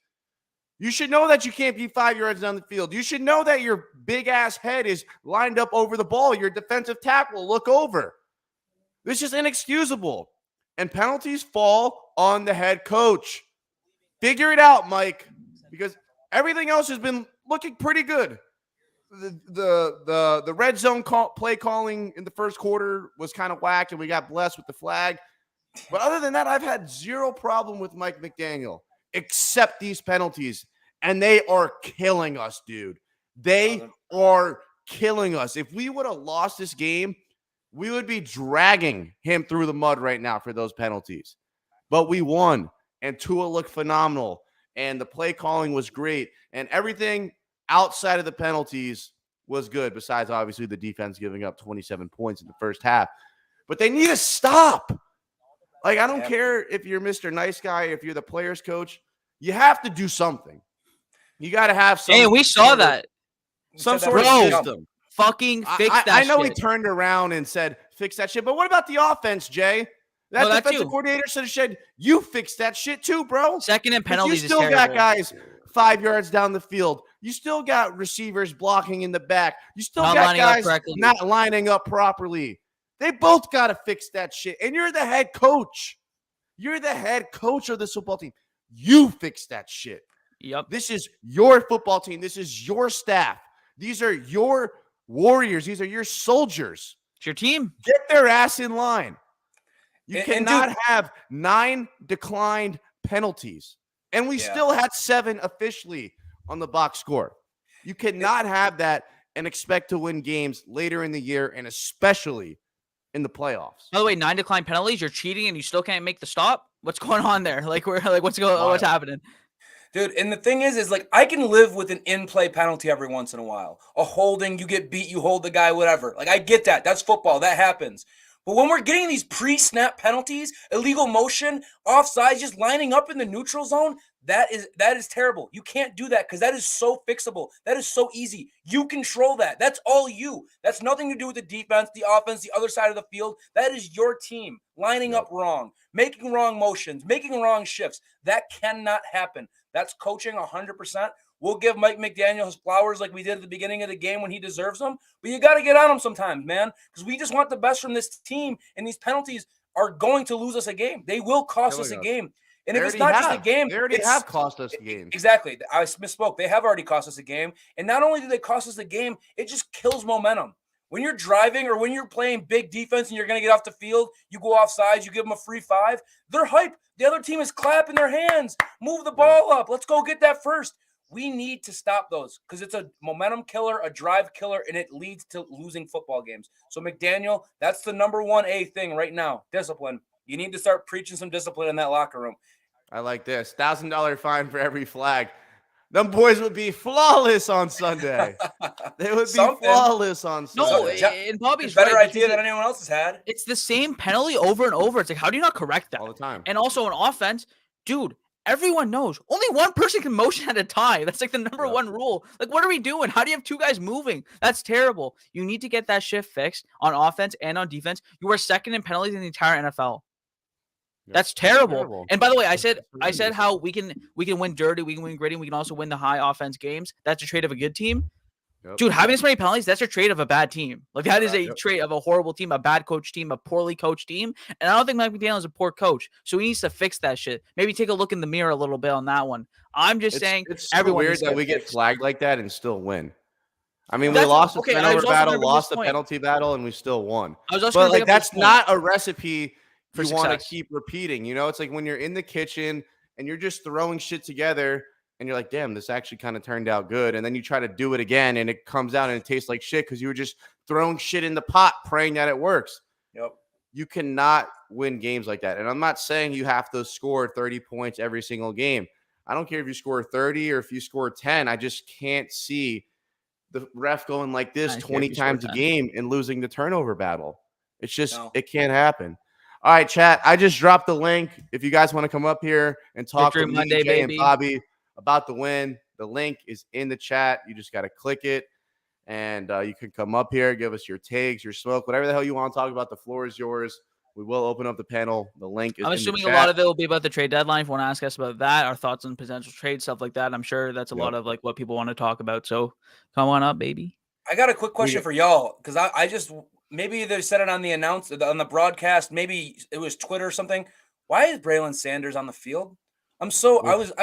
You should know that you can't be 5 yards down the field. You should know that your big-ass head is lined up over the ball. Your defensive tackle look over. This is inexcusable. And penalties fall on the head coach. Figure it out, Mike, because everything else has been looking pretty good. The red zone play calling in the first quarter was kind of whack, and we got blessed with the flag. But other than that, I've had zero problem with Mike McDaniel, except these penalties. And they are killing us, dude. They are killing us. If we would have lost this game, we would be dragging him through the mud right now for those penalties. But we won, and Tua looked phenomenal, and the play calling was great, and everything outside of the penalties was good, besides obviously the defense giving up 27 points in the first half. But they need to stop. Like, I don't care if you're Mr. Nice Guy, if you're the player's coach, you have to do something. You got to have some. Hey, we saw that. Some sort of system. Fucking fix that I know shit. he turned around and said, fix that shit. But what about the offense, Jay? That defensive coordinator should have said, you fix that shit too, bro. Second and penalties You still got guys 5 yards down the field. You still got receivers blocking in the back. You still got guys not lining up properly. They both got to fix that shit. And you're the head coach. You're the head coach of this football team. You fix that shit. Yep. This is your football team. This is your staff. These are your warriors. These are your soldiers. It's your team. Get their ass in line. You cannot have 9 declined penalties. And we still had 7 officially on the box score. You cannot have that and expect to win games later in the year, and especially in the playoffs. By the way, 9 declined penalties. You're cheating, and you still can't make the stop. What's going on there? What's happening? Dude, and the thing is like, I can live with an in-play penalty every once in a while. A holding, you get beat, you hold the guy, whatever. Like, I get that. That's football. That happens. But when we're getting these pre-snap penalties, illegal motion, offside, just lining up in the neutral zone, that is terrible. You can't do that because that is so fixable. That is so easy. You control that. That's all you. That's nothing to do with the defense, the offense, the other side of the field. That is your team lining up wrong, making wrong motions, making wrong shifts. That cannot happen. That's coaching 100%. We'll give Mike McDaniel his flowers like we did at the beginning of the game when he deserves them. But you got to get on him sometimes, man, because we just want the best from this team, and these penalties are going to lose us a game. They will cost us a game. And if it's not just a game, they already have cost us a game. Exactly. I misspoke. They have already cost us a game. And not only do they cost us a game, it just kills momentum. When you're driving or when you're playing big defense and you're going to get off the field, you go off sides, you give them a free 5, they're hype. The other team is clapping their hands. Move the ball up. Let's go get that first. We need to stop those because it's a momentum killer, a drive killer, and it leads to losing football games. So, McDaniel, that's the number 1A thing right now, discipline. You need to start preaching some discipline in that locker room. I like this. $1,000 fine for every flag. Them boys would be flawless on Sunday. They would be flawless on Sunday. No, and Bobby's better idea than anyone else has had. It's the same penalty over and over. It's like, how do you not correct that? All the time. And also on offense, dude, everyone knows only one person can motion at a time. That's like the number one rule. Like, what are we doing? How do you have 2 guys moving? That's terrible. You need to get that shift fixed on offense and on defense. You are second in penalties in the entire NFL. That's terrible. And by the way, I said how we can win dirty, we can win gritty, we can also win the high offense games. That's a trait of a good team. Dude, having this many penalties, that's a trait of a bad team. Like, that is a trait of a horrible team, a bad coach team, a poorly coached team. And I don't think Mike McDaniel is a poor coach. So he needs to fix that shit. Maybe take a look in the mirror a little bit on that one. I'm just saying it's weird that we get flagged like that and still win. I mean, we lost the penalty battle, and we still won. But like, that's not a recipe you want to keep repeating. You know, it's like when you're in the kitchen and you're just throwing shit together and you're like, damn, this actually kind of turned out good. And then you try to do it again and it comes out and it tastes like shit because you were just throwing shit in the pot praying that it works. Yep. You cannot win games like that. And I'm not saying you have to score 30 points every single game. I don't care if you score 30 or if you score 10. I just can't see the ref going like this 20 times a game and losing the turnover battle. It's just, it can't happen. All right, chat. I just dropped the link. If you guys want to come up here and talk to me, Jay, and Bobby about the win, the link is in the chat. You just got to click it, and you can come up here, give us your takes, your smoke, whatever the hell you want to talk about. The floor is yours. We will open up the panel. The link is I'm assuming a lot of it will be about the trade deadline. If you want to ask us about that, our thoughts on potential trade, stuff like that, I'm sure that's a lot of like what people want to talk about. So come on up, baby. I got a quick question for y'all because I just – maybe they said it on the broadcast. Maybe it was Twitter or something. Why is Braylon Sanders on the field? I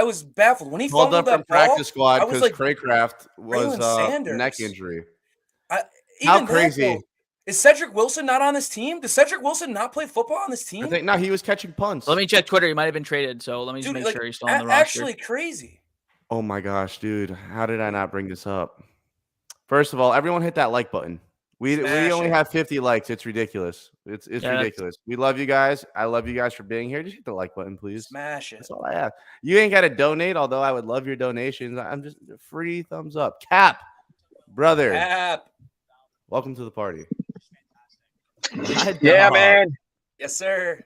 was baffled when he Called fumbled up from that ball. practice squad I was because like, Craycraft was Braylon neck Sanders. injury. Even How crazy. That, though, is Cedric Wilson not on this team? Does Cedric Wilson not play football on this team? I think no, he was catching punts. Let me check Twitter. He might have been traded, so let me just make sure he's still on the roster. Actually crazy. Oh my gosh, dude. How did I not bring this up? First of all, everyone hit that like button. We only have 50 likes. It's ridiculous. It's ridiculous. We love you guys. I love you guys for being here. Just hit the like button, please. Smash it. That's all I have. You ain't got to donate, although I would love your donations. I'm just free thumbs up. Cap, brother. Cap. Welcome to the party. Yeah, man. Yes, sir.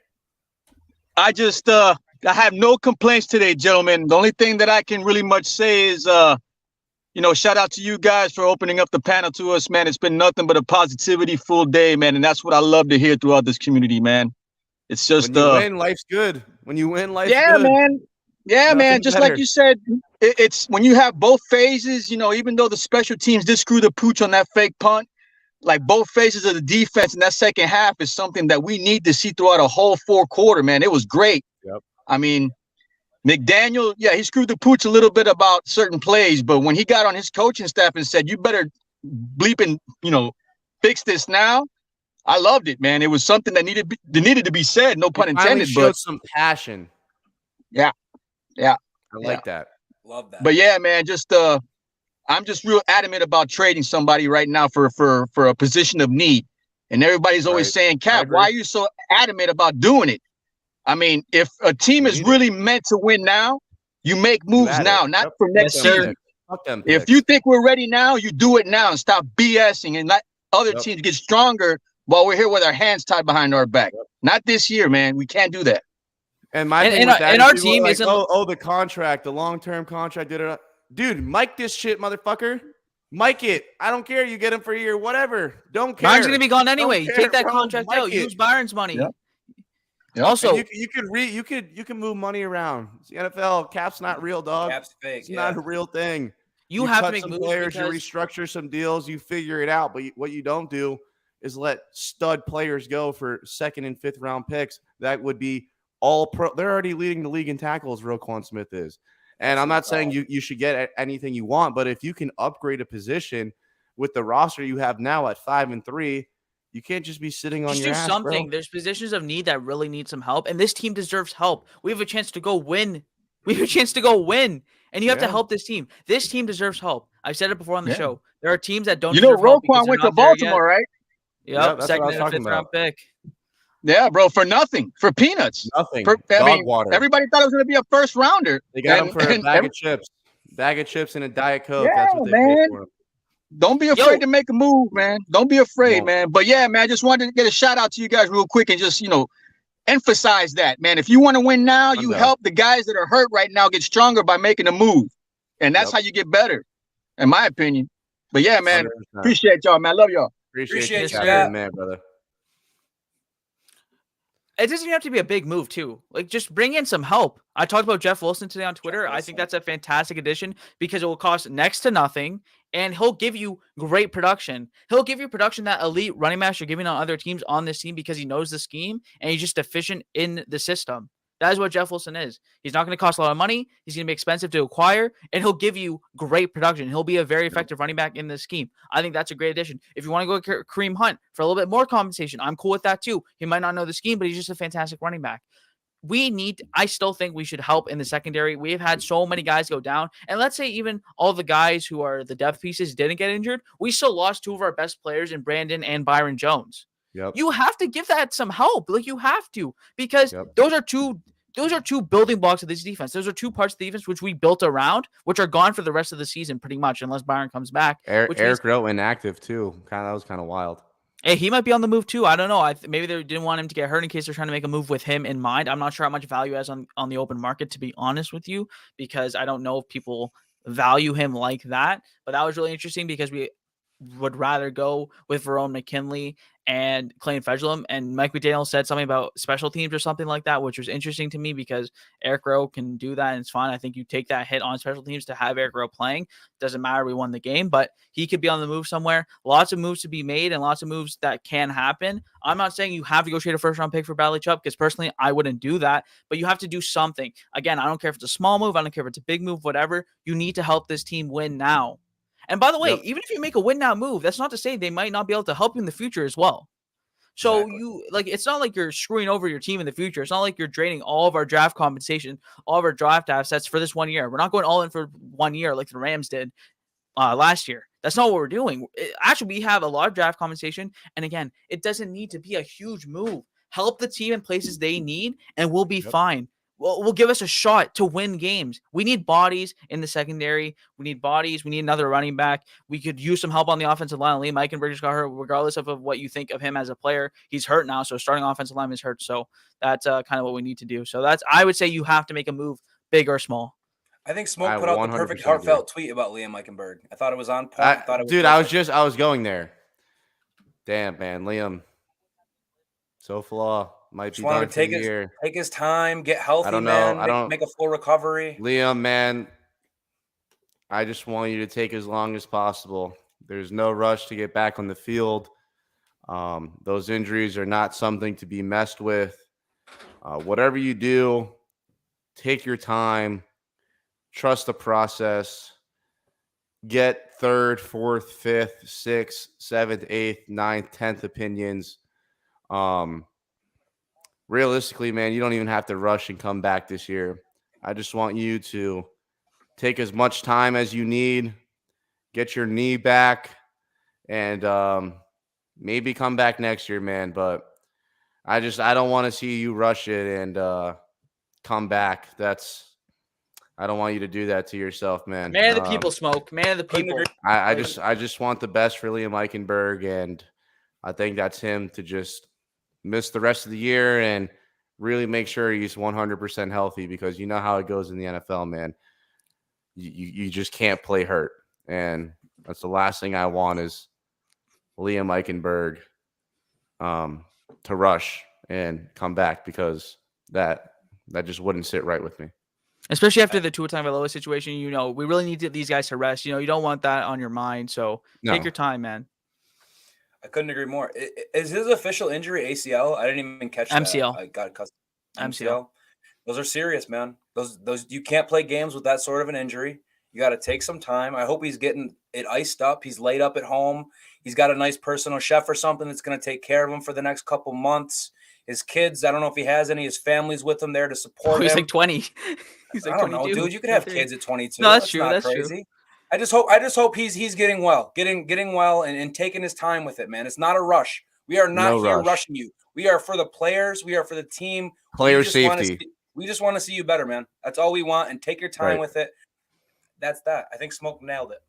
I just I have no complaints today, gentlemen. The only thing that I can really much say is shout out to you guys for opening up the panel to us, man. It's been nothing but a positivity full day, man, and that's what I love to hear throughout this community, man. It's just when you win, life's good. When you win, life's good. Man. Yeah, Nothing man. Just better. like you said, it's when you have both phases, even though the special teams did screw the pooch on that fake punt, like both phases of the defense in that second half is something that we need to see throughout a whole fourth quarter, man. It was great. Yep. I mean, McDaniel, yeah, he screwed the pooch a little bit about certain plays, but when he got on his coaching staff and said, you better bleeping, fix this now, I loved it, man. It was something that needed to be said, no pun intended. Showed some passion. Yeah. I like that. Love that. But yeah, man, just I'm just real adamant about trading somebody right now for a position of need. And everybody's always saying, Cap, why are you so adamant about doing it? I mean, if a team is really meant to win now, you make moves now, not for next season. If you think we're ready now, you do it now and stop BSing and let other teams get stronger while we're here with our hands tied behind our back. Not this year, man. We can't do that. And my thing with that is our team like, isn't the contract, the long-term contract. Dude, mic this shit, motherfucker. Mic it. I don't care. You get him for a year, whatever. Don't care. Byron's gonna be gone anyway. Take that contract out. Use Byron's money. Yep. Also, you can move money around. It's the NFL. Cap's not real, dog. Cap's fake. It's not a real thing. You have cut to make some moves players. because... You restructure some deals. You figure it out. But what you don't do is let stud players go for second and fifth round picks. That would be all pro. They're already leading the league in tackles. Roquan Smith is, and I'm not saying you should get anything you want, but if you can upgrade a position with the roster you have now at 5-3. You can't just be sitting on your ass, do something. bro. There's positions of need that really need some help, and this team deserves help. We have a chance to go win. And you have to help this team. This team deserves help. I've said it before on the show. There are teams that don't. Roquan went to Baltimore, right? Yep, second and fifth round pick. Yeah, bro, for nothing, for peanuts, nothing. Water. Everybody thought it was going to be a first rounder. They got him for a bag of chips, and a Diet Coke. Yeah, that's what they paid for him. Don't be afraid to make a move, man. Don't be afraid, man. But yeah, man, I just wanted to get a shout out to you guys real quick and just, emphasize that, man. If you want to win now, you help the guys that are hurt right now get stronger by making a move. And that's how you get better, in my opinion. But yeah, man, 100%. Appreciate y'all, man. Love y'all. Appreciate you, man, brother. It doesn't even have to be a big move, too. Like, just bring in some help. I talked about Jeff Wilson today on Twitter. I think that's a fantastic addition because it will cost next to nothing, and he'll give you great production. He'll give you production that elite running backs are giving on other teams on this team because he knows the scheme, and he's just efficient in the system. That is what Jeff Wilson is. He's not going to cost a lot of money. He's going to be expensive to acquire, and he'll give you great production. He'll be a very effective running back in this scheme. I think that's a great addition. If you want to go Kareem Hunt for a little bit more compensation, I'm cool with that too. He might not know the scheme, but he's just a fantastic running back. I still think we should help in the secondary. We have had so many guys go down. And let's say even all the guys who are the depth pieces didn't get injured. We still lost two of our best players in Brandon and Byron Jones. Yep. You have to give that some help. Like, you have to, because those are two building blocks of this defense. Those are two parts of the defense which we built around, which are gone for the rest of the season pretty much, unless Byron comes back. Eric Rowe inactive too. That was kind of wild. Hey, he might be on the move too. I don't know. Maybe they didn't want him to get hurt in case they're trying to make a move with him in mind. I'm not sure how much value he has on the open market, to be honest with you, because I don't know if people value him like that. But that was really interesting because would rather go with Verone McKinley and Clayton Fejedelem. And Mike McDaniel said something about special teams or something like that, which was interesting to me because Eric Rowe can do that and it's fine. I think you take that hit on special teams to have Eric Rowe playing. Doesn't matter, we won the game, but he could be on the move somewhere. Lots of moves to be made and lots of moves that can happen. I'm not saying you have to go trade a first-round pick for Bradley Chubb because personally I wouldn't do that, but you have to do something. Again, I don't care if it's a small move, I don't care if it's a big move, whatever. You need to help this team win now. And by the way, even if you make a win now move, that's not to say they might not be able to help you in the future as well. So it's not like you're screwing over your team in the future. It's not like you're draining all of our draft compensation, all of our draft assets for this 1 year. We're not going all in for 1 year like the Rams did last year. That's not what we're doing. Actually, we have a lot of draft compensation. And again, it doesn't need to be a huge move. Help the team in places they need, and we'll be fine. Will give us a shot to win games. We need bodies in the secondary. We need bodies. We need another running back. We could use some help on the offensive line. Liam Eichenberg just got hurt. Regardless of what you think of him as a player, he's hurt now. So starting offensive line is hurt. So that's kind of what we need to do. So I would say you have to make a move, big or small. I think Smoke put out the perfect heartfelt tweet about Liam Eichenberg. I thought it was on point. I was going there. Damn, man, Liam. So flaw. Might be done for the year. Take his time, get healthy, make a full recovery. Liam, man, I just want you to take as long as possible. There's no rush to get back on the field. Those injuries are not something to be messed with. Whatever you do, take your time. Trust the process. Get third, fourth, fifth, sixth, seventh, eighth, ninth, 10th opinions. Realistically, man, you don't even have to rush and come back this year. I just want you to take as much time as you need, get your knee back, and maybe come back next year, man. But I don't want to see you rush it and come back. I don't want you to do that to yourself, man. Man of the people, Smoke. Man of the people. I just want the best for Liam Eichenberg, and I think that's him to just miss the rest of the year and really make sure he's 100% healthy, because you know how it goes in the NFL, man. You just can't play hurt, and that's the last thing I want is Liam Eichenberg to rush and come back, because that just wouldn't sit right with me. Especially after the Tua Tagovailoa situation, we really need these guys to rest. You don't want that on your mind, so take your time, man. I couldn't agree more. Is his official injury ACL? I didn't even catch MCL. that. I got custom. MCL. Those are serious, man. Those you can't play games with that sort of an injury. You got to take some time. I hope he's getting it iced up. He's laid up at home. He's got a nice personal chef or something that's going to take care of him for the next couple months. His kids, I don't know if he has any. His family's with him there to support him. He's like 20. He's like 22. I don't know, dude. You could have kids at 22. No, that's true. Not that's crazy. True. I just hope he's getting well, getting well and taking his time with it, man. It's not a rush. We are not rushing you. We are for the players. We are for the team. Player safety. We just want to see you better, man. That's all we want. And take your time with it. That's that. I think Smoke nailed it.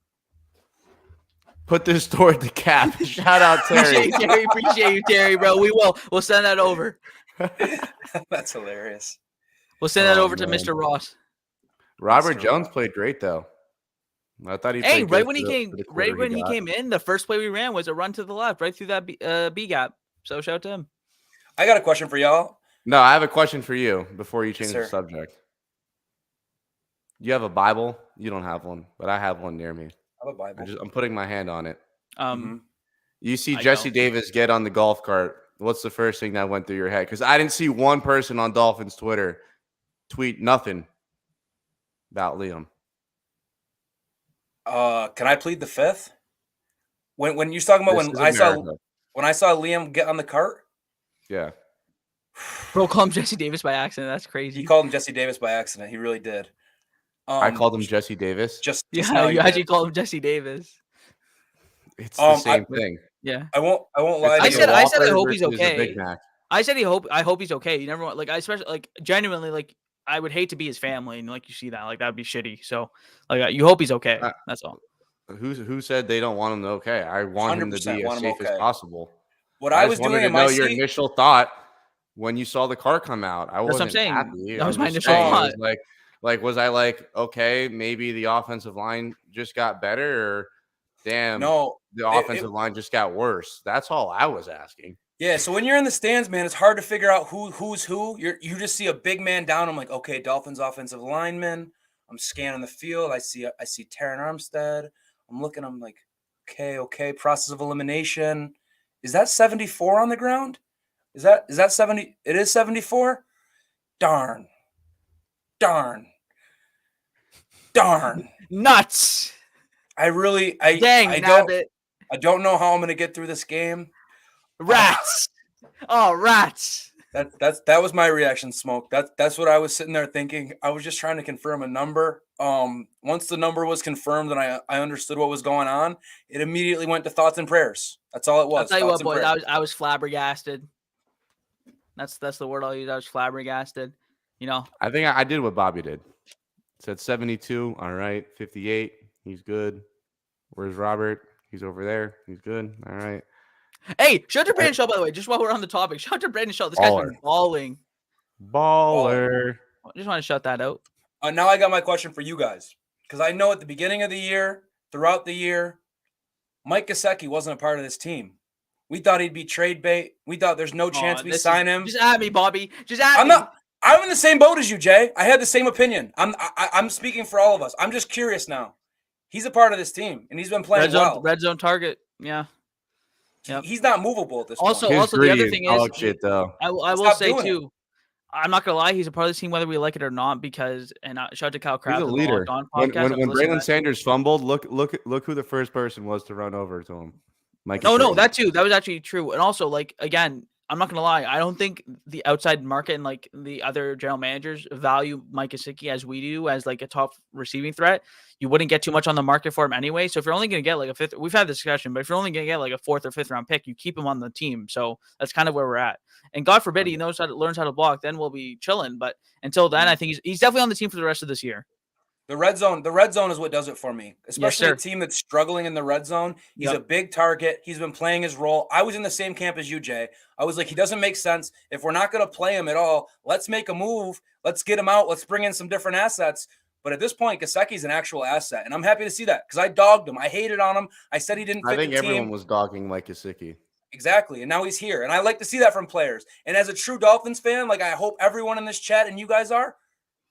Put this toward the cap. Shout out Terry. Appreciate you, Terry, bro. We will. We'll send that over. That's hilarious. We'll send that over to Mr. Ross. Robert Jones played great though. I thought he played right when he came in, the first play we ran was a run to the left, right through that B gap. So shout out to him. I got a question for y'all. No, I have a question for you before you change the subject. You have a Bible? You don't have one, but I have one near me. I have a Bible. I'm putting my hand on it. You see Jesse Davis get on the golf cart. What's the first thing that went through your head? Because I didn't see one person on Dolphins Twitter tweet nothing about Liam. Can I plead the fifth? When you're talking about when I saw Liam get on the cart? Yeah. Bro, call him Jesse Davis by accident. That's crazy. He called him Jesse Davis by accident. He really did. I called him Jesse Davis. You actually called him Jesse Davis. It's the same thing. Yeah. I won't lie. I said I hope he's okay. I said I hope he's okay. You never want especially genuinely I would hate to be his family and you see that that'd be shitty. So you hope he's okay. That's all. Who said they don't want him to okay? I want him to be as safe as possible. What I was doing in my your initial thought when you saw the car come out. I wasn't happy. That was my initial thought. Was I okay, maybe the offensive line just got better, or Damn. No, The offensive line just got worse. That's all I was asking. Yeah, so when you're in the stands, man, it's hard to figure out who's who. You just see a big man down. I'm like, okay, Dolphins offensive lineman. I'm scanning the field. I see Terran Armstead. I'm looking. I'm like, okay. Process of elimination. Is that 74 on the ground? Is that 70? It is 74. Darn. Nuts. I don't know how I'm gonna get through this game. Rats. Rats. That was my reaction, Smoke. That's what I was sitting there thinking. I was just trying to confirm a number. Once the number was confirmed and I understood what was going on, it immediately went to thoughts and prayers. That's all it was. I'll tell you what, boys. I was flabbergasted. That's the word I'll use. I was flabbergasted. I think I did what Bobby did. Said 72. All right. 58. He's good. Where's Robert? He's over there. He's good. All right. Hey, shout out to Brandon Shaw, by the way. Just while we're on the topic, shout out to Brandon Shaw. This guy's been balling. Baller. I just want to shout that out. Now I got my question for you guys. Because I know at the beginning of the year, throughout the year, Mike Gesicki wasn't a part of this team. We thought he'd be trade bait. We thought there's no chance we sign him. Just at me, Bobby. Just at me. I'm in the same boat as you, Jay. I had the same opinion. I'm speaking for all of us. I'm just curious now. He's a part of this team, and he's been playing well. Red zone target. Yeah. Yep. He's not movable at this point. Also, the other thing is, shit, though. I will say too, I'm not gonna lie, he's a part of this team whether we like it or not. Because shout out to Kyle Kraft. He's a leader. When Braylon Sanders fumbled, look who the first person was to run over to him. No, that too. That was actually true. And also, again, I'm not gonna lie. I don't think the outside market and the other general managers value Mike Gesicki as we do as a top receiving threat. You wouldn't get too much on the market for him anyway. So if you're only gonna get a fifth, we've had this discussion, but if you're only gonna get a fourth or fifth round pick, you keep him on the team. So that's kind of where we're at. And God forbid he learns how to block, then we'll be chilling. But until then, I think he's definitely on the team for the rest of this year. The red zone is what does it for me, especially a team that's struggling in the red zone. He's a big target. He's been playing his role. I was in the same camp as you, Jay. I was like, he doesn't make sense. If we're not going to play him at all, let's make a move. Let's get him out. Let's bring in some different assets. But at this point, Gesicki's an actual asset, and I'm happy to see that because I dogged him. I hated on him. I said he didn't fit the team. I think everyone was dogging Mike Gesicki. Exactly, and now he's here, and I like to see that from players. And as a true Dolphins fan, I hope everyone in this chat and you guys are,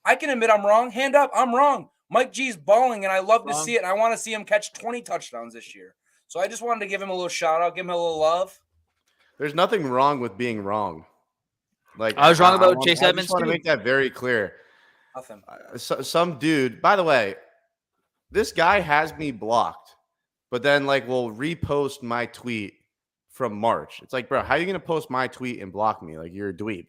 I can admit I'm wrong. Hand up, I'm wrong. Mike G's balling, and I love to see it. And I want to see him catch 20 touchdowns this year. So I just wanted to give him a little shout out, give him a little love. There's nothing wrong with being wrong. I was wrong about Chase Edmonds. I just want to make that very clear. Nothing. Some dude. By the way, this guy has me blocked, but then will repost my tweet from March. It's bro, how are you gonna post my tweet and block me? You're a dweeb.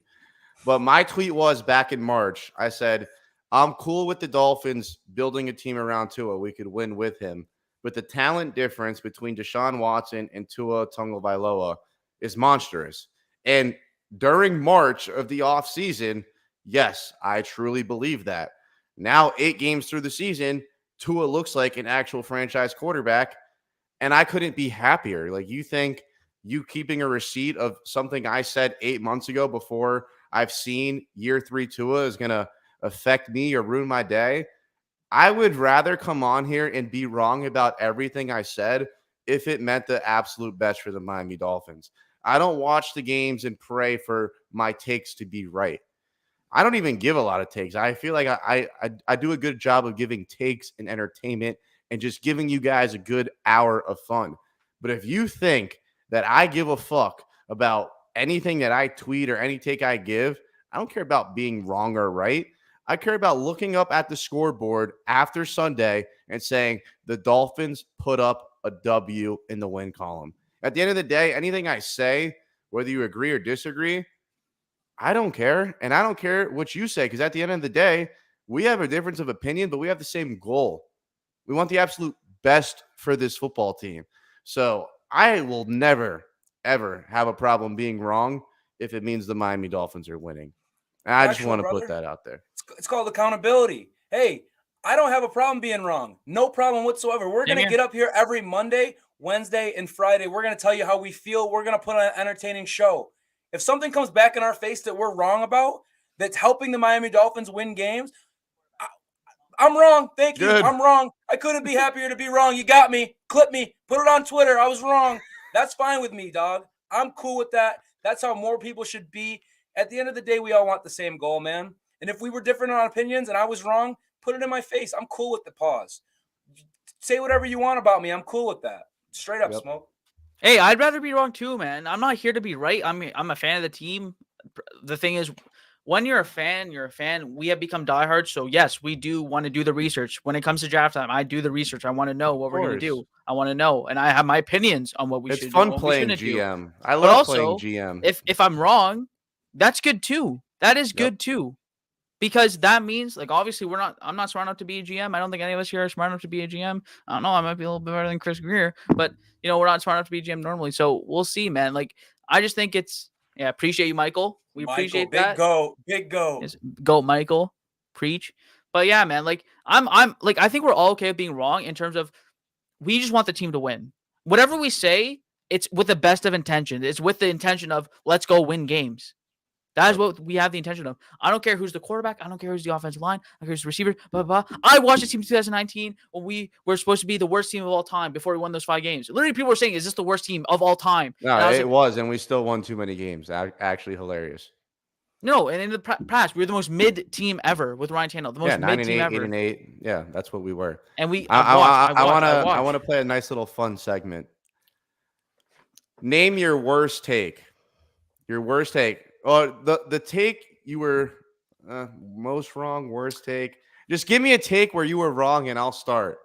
But my tweet was back in March. I said, I'm cool with the Dolphins building a team around Tua. We could win with him. But the talent difference between Deshaun Watson and Tua Tagovailoa is monstrous. And during March of the offseason, yes, I truly believe that. Now, 8 games through the season, Tua looks like an actual franchise quarterback, and I couldn't be happier. You think you keeping a receipt of something I said 8 months ago before I've seen year 3 Tua is going to affect me or ruin my day? I would rather come on here and be wrong about everything I said if it meant the absolute best for the Miami Dolphins. I don't watch the games and pray for my takes to be right. I don't even give a lot of takes. I feel like I do a good job of giving takes and entertainment and just giving you guys a good hour of fun. But if you think that I give a fuck about anything that I tweet or any take I give, I don't care about being wrong or right. I care about looking up at the scoreboard after Sunday and saying the Dolphins put up a W in the win column. At the end of the day, anything I say, whether you agree or disagree, I don't care. And I don't care what you say, because at the end of the day, we have a difference of opinion, but we have the same goal. We want the absolute best for this football team. So I will never, ever have a problem being wrong if it means the Miami Dolphins are winning. And I just want to put that out there. It's called accountability. Hey, I don't have a problem being wrong. No problem whatsoever. We're going to get up here every Monday, Wednesday, and Friday. We're going to tell you how we feel. We're going to put on an entertaining show. If something comes back in our face that we're wrong about, that's helping the Miami Dolphins win games, I'm wrong. Thank you. I'm wrong. I couldn't be happier to be wrong. You got me. Clip me. Put it on Twitter. I was wrong. That's fine with me, dog. I'm cool with that. That's how more people should be. At the end of the day, we all want the same goal, man. And if we were different on opinions and I was wrong, put it in my face. I'm cool with the pause. Say whatever you want about me. I'm cool with that. Straight up, Smoke. Hey, I'd rather be wrong too, man. I'm not here to be right. I'm a fan of the team. The thing is, when you're a fan, you're a fan. We have become diehards. So yes, we do want to do the research. When it comes to draft time, I do the research. I want to know what we're going to do. I want to know. And I have my opinions on what we should do. It's fun playing GM. I love playing GM. If I'm wrong, that's good too. That is good too. Because that means, like, obviously I'm not smart enough to be a GM. I don't think any of us here are smart enough to be a GM. I don't know. I might be a little bit better than Chris Greer, but we're not smart enough to be a GM normally. So we'll see, man. Like, I just think appreciate you, Michael. We appreciate that. Big go. Yes, go, Michael. Preach. But yeah, man, like I'm like, I think we're all okay with being wrong in terms of we just want the team to win. Whatever we say, it's with the best of intention. It's with the intention of let's go win games. That is what we have the intention of. I don't care who's the quarterback. I don't care who's the offensive line. I don't care who's the receiver. Blah, blah, blah. I watched the team in 2019 when we were supposed to be the worst team of all time before we won those 5 games. Literally, people were saying, is this the worst team of all time? No, it was, and we still won too many games. Actually hilarious. No, and in the past, we were the most mid team ever with Ryan Tannehill. The most mid team ever. 8-8. Yeah, that's what we were. And we I want to play a nice little fun segment. Name your worst take. Your worst take. Oh, the take you were most wrong, worst take. Just give me a take where you were wrong, and I'll start.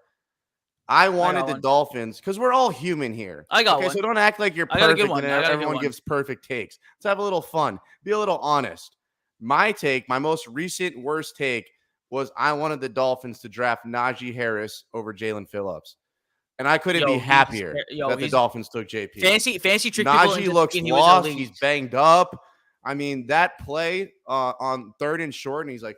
I wanted the Dolphins because we're all human here. I got one. So don't act like you're perfect and everyone gives perfect takes. Let's have a little fun. Be a little honest. My take, my most recent worst take, was I wanted the Dolphins to draft Najee Harris over Jalen Phillips. And I couldn't be happier that the Dolphins took JP. Fancy trick. Najee looks lost. He's banged up. I mean, that play on 3rd and short, and he's like,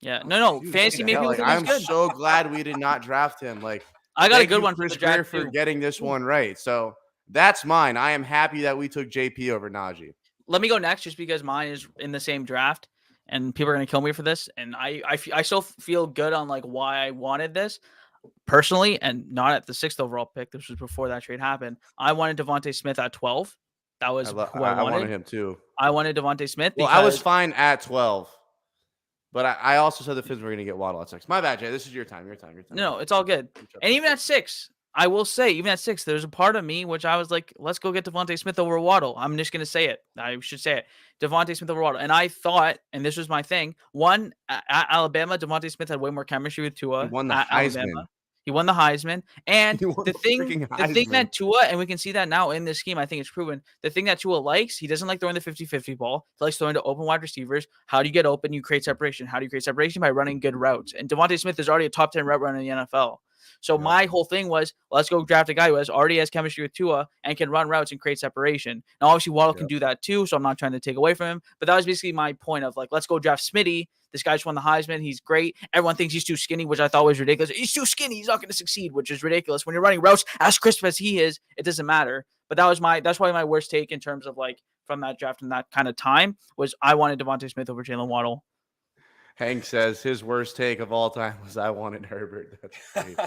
no. Fancy made people think I'm so glad we did not draft him. Like, I got a good one for the draft for getting this one right. So that's mine. I am happy that we took JP over Najee. Let me go next, just because mine is in the same draft, and people are gonna kill me for this. And I still feel good on like why I wanted this personally, and not at the 6th overall pick. This was before that trade happened. I wanted Devontae Smith at 12. That was who I wanted. I wanted him too. I wanted Devontae Smith. Well, I was fine at 12, but I also said the Fins were going to get Waddle at 6. My bad, Jay. This is your time. No, it's all good. And even at 6, I will say, even at 6, there's a part of me which I was like, let's go get Devontae Smith over Waddle. I'm just going to say it. I should say it. Devontae Smith over Waddle. And I thought, and this was my thing, one, at Alabama, Devontae Smith had way more chemistry with Tua. He won the Heisman. Alabama. He won the Heisman. And the thing that Tua, and we can see that now in this scheme, I think it's proven, the thing that Tua likes, he doesn't like throwing the 50-50 ball. He likes throwing to open wide receivers. How do you get open? You create separation. How do you create separation? By running good routes. And Devontae Smith is already a top 10 route runner in the NFL. So my whole thing was, let's go draft a guy who already has chemistry with Tua and can run routes and create separation. Now, obviously, Waddle can do that too, so I'm not trying to take away from him. But that was basically my point of, like, let's go draft Smitty. This guy just won the Heisman. He's great. Everyone thinks he's too skinny, which I thought was ridiculous. He's too skinny. He's not going to succeed, which is ridiculous. When you're running routes as crisp as he is, it doesn't matter. But that's probably my worst take in terms of, like, from that draft and that kind of time was I wanted Devontae Smith over Jalen Waddle. Hank says his worst take of all time was I wanted Herbert. That's great.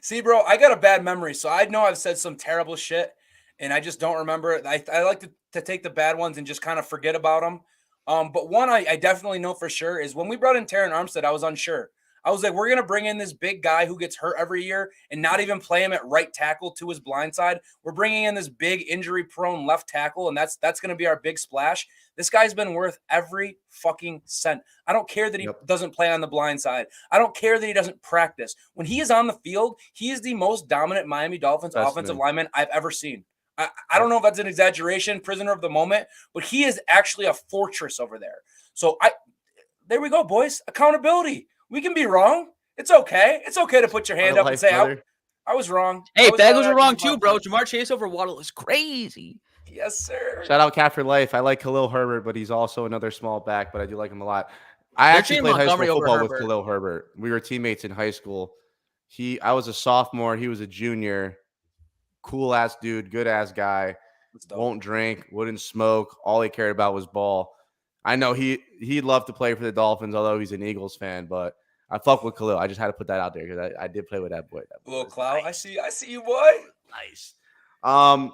See, bro, I got a bad memory, so I know I've said some terrible shit, and I just don't remember it. I like to take the bad ones and just kind of forget about them. But one I definitely know for sure is when we brought in Terran Armstead, I was unsure. I was like, we're going to bring in this big guy who gets hurt every year and not even play him at right tackle to his blind side. We're bringing in this big injury-prone left tackle, and that's going to be our big splash. This guy's been worth every fucking cent. I don't care that he doesn't play on the blind side. I don't care that he doesn't practice. When he is on the field, he is the most dominant Miami Dolphins offensive lineman I've ever seen. I don't know if that's an exaggeration, prisoner of the moment, but he is actually a fortress over there. So there we go, boys. Accountability. We can be wrong. It's okay. It's okay to put your hand up and say, I was wrong. Hey, Bagels were wrong too, bro. Jamar Chase over Waddle is crazy. Yes, sir. Shout out Cat for life. I like Khalil Herbert, but he's also another small back, but I do like him a lot. I actually played high school football with Khalil Herbert. We were teammates in high school. I was a sophomore. He was a junior. Cool ass dude, good ass guy. Won't drink, wouldn't smoke. All he cared about was ball. I know he'd love to play for the Dolphins, although he's an Eagles fan, but I fuck with Khalil. I just had to put that out there because I did play with that boy. A little clout. Nice. I see you, boy. Nice.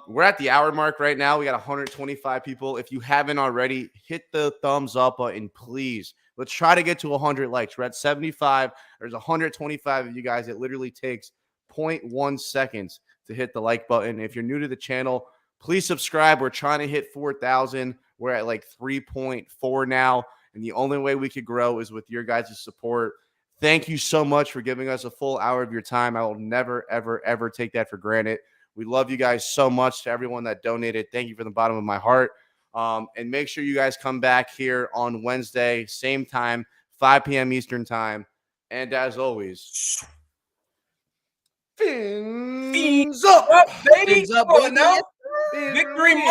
We're at the hour mark right now. We got 125 people. If you haven't already, hit the thumbs up button, please. Let's try to get to 100 likes. We're at 75. There's 125 of you guys. It literally takes 0.1 seconds to hit the like button. If you're new to the channel, please subscribe. We're trying to hit 4,000. We're at like 3.4 now. And the only way we could grow is with your guys' support. Thank you so much for giving us a full hour of your time. I will never, ever, ever take that for granted. We love you guys so much. To everyone that donated, thank you from the bottom of my heart. And make sure you guys come back here on Wednesday, same time, 5 p.m. Eastern time. And as always, fins up, baby. Fins up, baby. Now, Victory Monday.